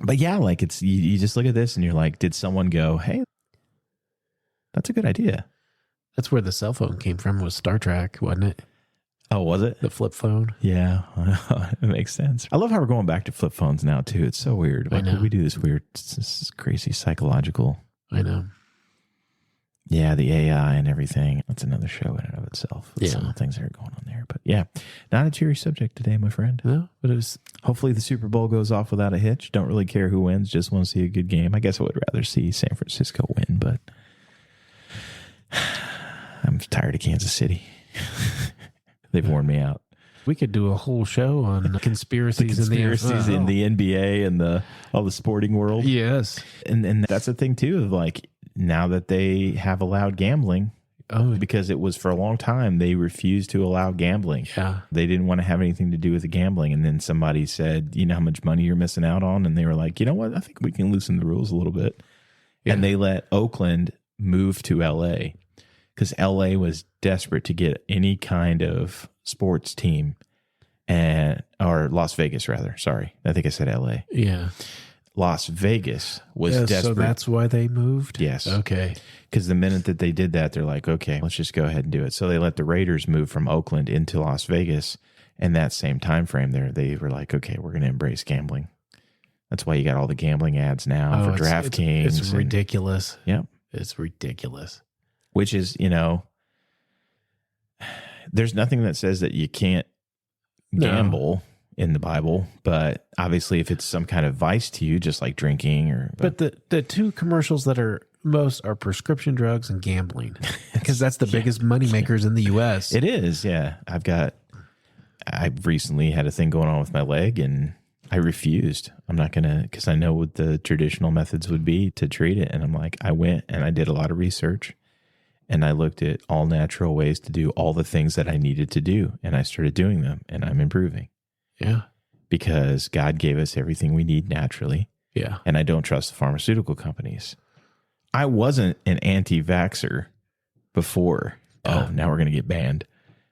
Speaker 1: But yeah, like it's you just look at this and you're like, did someone go, hey, that's a good idea?
Speaker 2: That's where the cell phone came from, was Star Trek, wasn't it?
Speaker 1: Oh, was it?
Speaker 2: The flip phone.
Speaker 1: Yeah, it makes sense. I love how we're going back to flip phones now, too. It's so weird. Like,
Speaker 2: I know.
Speaker 1: We do this weird, this crazy psychological.
Speaker 2: I know.
Speaker 1: Yeah, the AI and everything. That's another show in and of itself.
Speaker 2: Yeah.
Speaker 1: Some of the things that are going on there. But yeah, not a cheery subject today, my friend.
Speaker 2: No, but it was.
Speaker 1: Hopefully the Super Bowl goes off without a hitch. Don't really care who wins. Just want to see a good game. I guess I would rather see San Francisco win, but I'm tired of Kansas City. They've worn me out.
Speaker 2: We could do a whole show on conspiracies,
Speaker 1: in the NBA and all the sporting world.
Speaker 2: Yes.
Speaker 1: And that's the thing too, of like, now that they have allowed gambling, because it was for a long time, they refused to allow gambling.
Speaker 2: Yeah.
Speaker 1: They didn't want to have anything to do with the gambling. And then somebody said, you know how much money you're missing out on? And they were like, you know what? I think we can loosen the rules a little bit. Yeah. And they let Oakland move to LA because LA was desperate to get any kind of sports team, or Las Vegas rather. Sorry. I think I said LA.
Speaker 2: Yeah.
Speaker 1: Las Vegas was desperate.
Speaker 2: So that's why they moved?
Speaker 1: Yes.
Speaker 2: Okay.
Speaker 1: Because the minute that they did that, they're like, okay, let's just go ahead and do it. So they let the Raiders move from Oakland into Las Vegas. And that same time frame there, they were like, okay, we're going to embrace gambling. That's why you got all the gambling ads now for DraftKings.
Speaker 2: It's ridiculous.
Speaker 1: Yep.
Speaker 2: It's ridiculous.
Speaker 1: Which is, there's nothing that says that you can't gamble in the Bible, but obviously if it's some kind of vice to you, just like drinking or...
Speaker 2: But the two commercials that are most are prescription drugs and gambling, because that's the biggest money makers in the U.S.
Speaker 1: It is, yeah. I recently had a thing going on with my leg and I refused. I'm not going to, because I know what the traditional methods would be to treat it. And I'm like, I went and I did a lot of research and I looked at all natural ways to do all the things that I needed to do. And I started doing them and I'm improving.
Speaker 2: Yeah.
Speaker 1: Because God gave us everything we need naturally.
Speaker 2: Yeah.
Speaker 1: And I don't trust the pharmaceutical companies. I wasn't an anti-vaxxer before. Now we're going to get banned.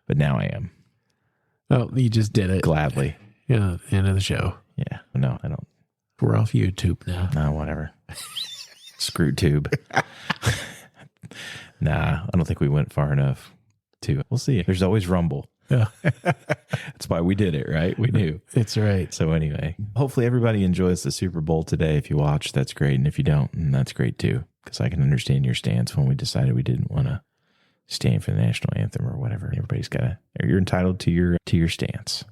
Speaker 1: But now I am.
Speaker 2: Oh, you just did it.
Speaker 1: Gladly.
Speaker 2: Yeah. End of the show.
Speaker 1: Yeah. No, I don't.
Speaker 2: We're off YouTube now.
Speaker 1: No, whatever. Screw tube. Nah, I don't think we went far enough to. We'll see. There's always rumble.
Speaker 2: Yeah.
Speaker 1: That's why we did it, right? We knew.
Speaker 2: It's right.
Speaker 1: So anyway, hopefully everybody enjoys the Super Bowl today. If you watch, that's great. And if you don't, that's great too. Because I can understand your stance when we decided we didn't want to stand for the national anthem or whatever. Everybody's got to, you're entitled to your stance.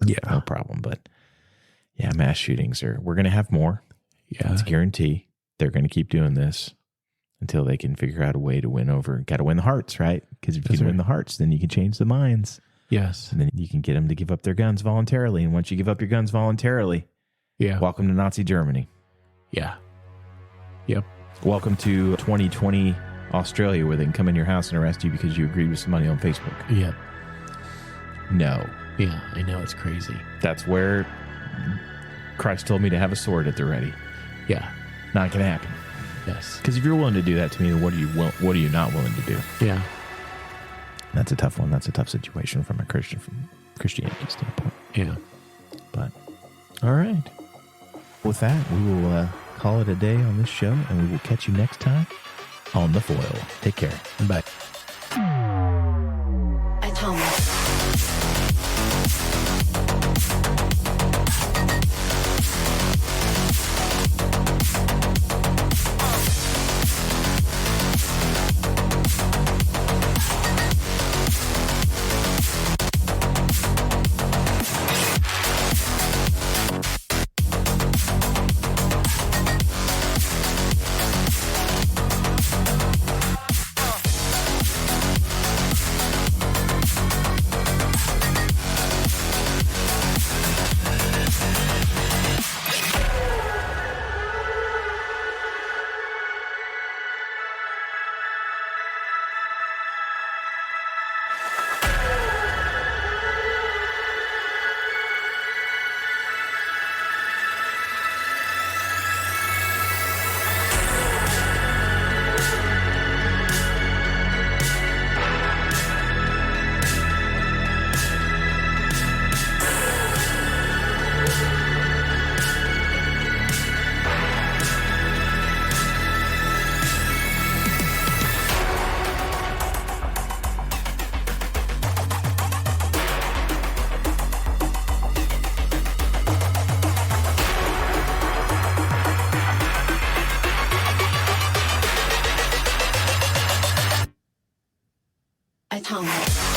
Speaker 2: Yeah.
Speaker 1: No problem. But yeah, mass shootings we're going to have more.
Speaker 2: Yeah.
Speaker 1: It's a guarantee. They're going to keep doing this until they can figure out a way to win over. Got to win the hearts, right? Because if you can win the hearts, then you can change the minds.
Speaker 2: Yes.
Speaker 1: And then you can get them to give up their guns voluntarily. And once you give up your guns voluntarily, welcome to Nazi Germany.
Speaker 2: Yeah. Yep.
Speaker 1: Welcome to 2020 Australia, where they can come in your house and arrest you because you agreed with somebody on Facebook.
Speaker 2: Yep.
Speaker 1: No.
Speaker 2: Yeah, I know. It's crazy.
Speaker 1: That's where Christ told me to have a sword at the ready.
Speaker 2: Yeah.
Speaker 1: Not going to happen.
Speaker 2: Yes.
Speaker 1: Because if you're willing to do that to me, then what are you not willing to do?
Speaker 2: Yeah.
Speaker 1: That's a tough one. That's a tough situation from Christianity standpoint.
Speaker 2: Yeah.
Speaker 1: But, all right. With that, we will call it a day on this show, and we will catch you next time on The Foil. Take care.
Speaker 2: Bye.
Speaker 4: Atomic. Atomic.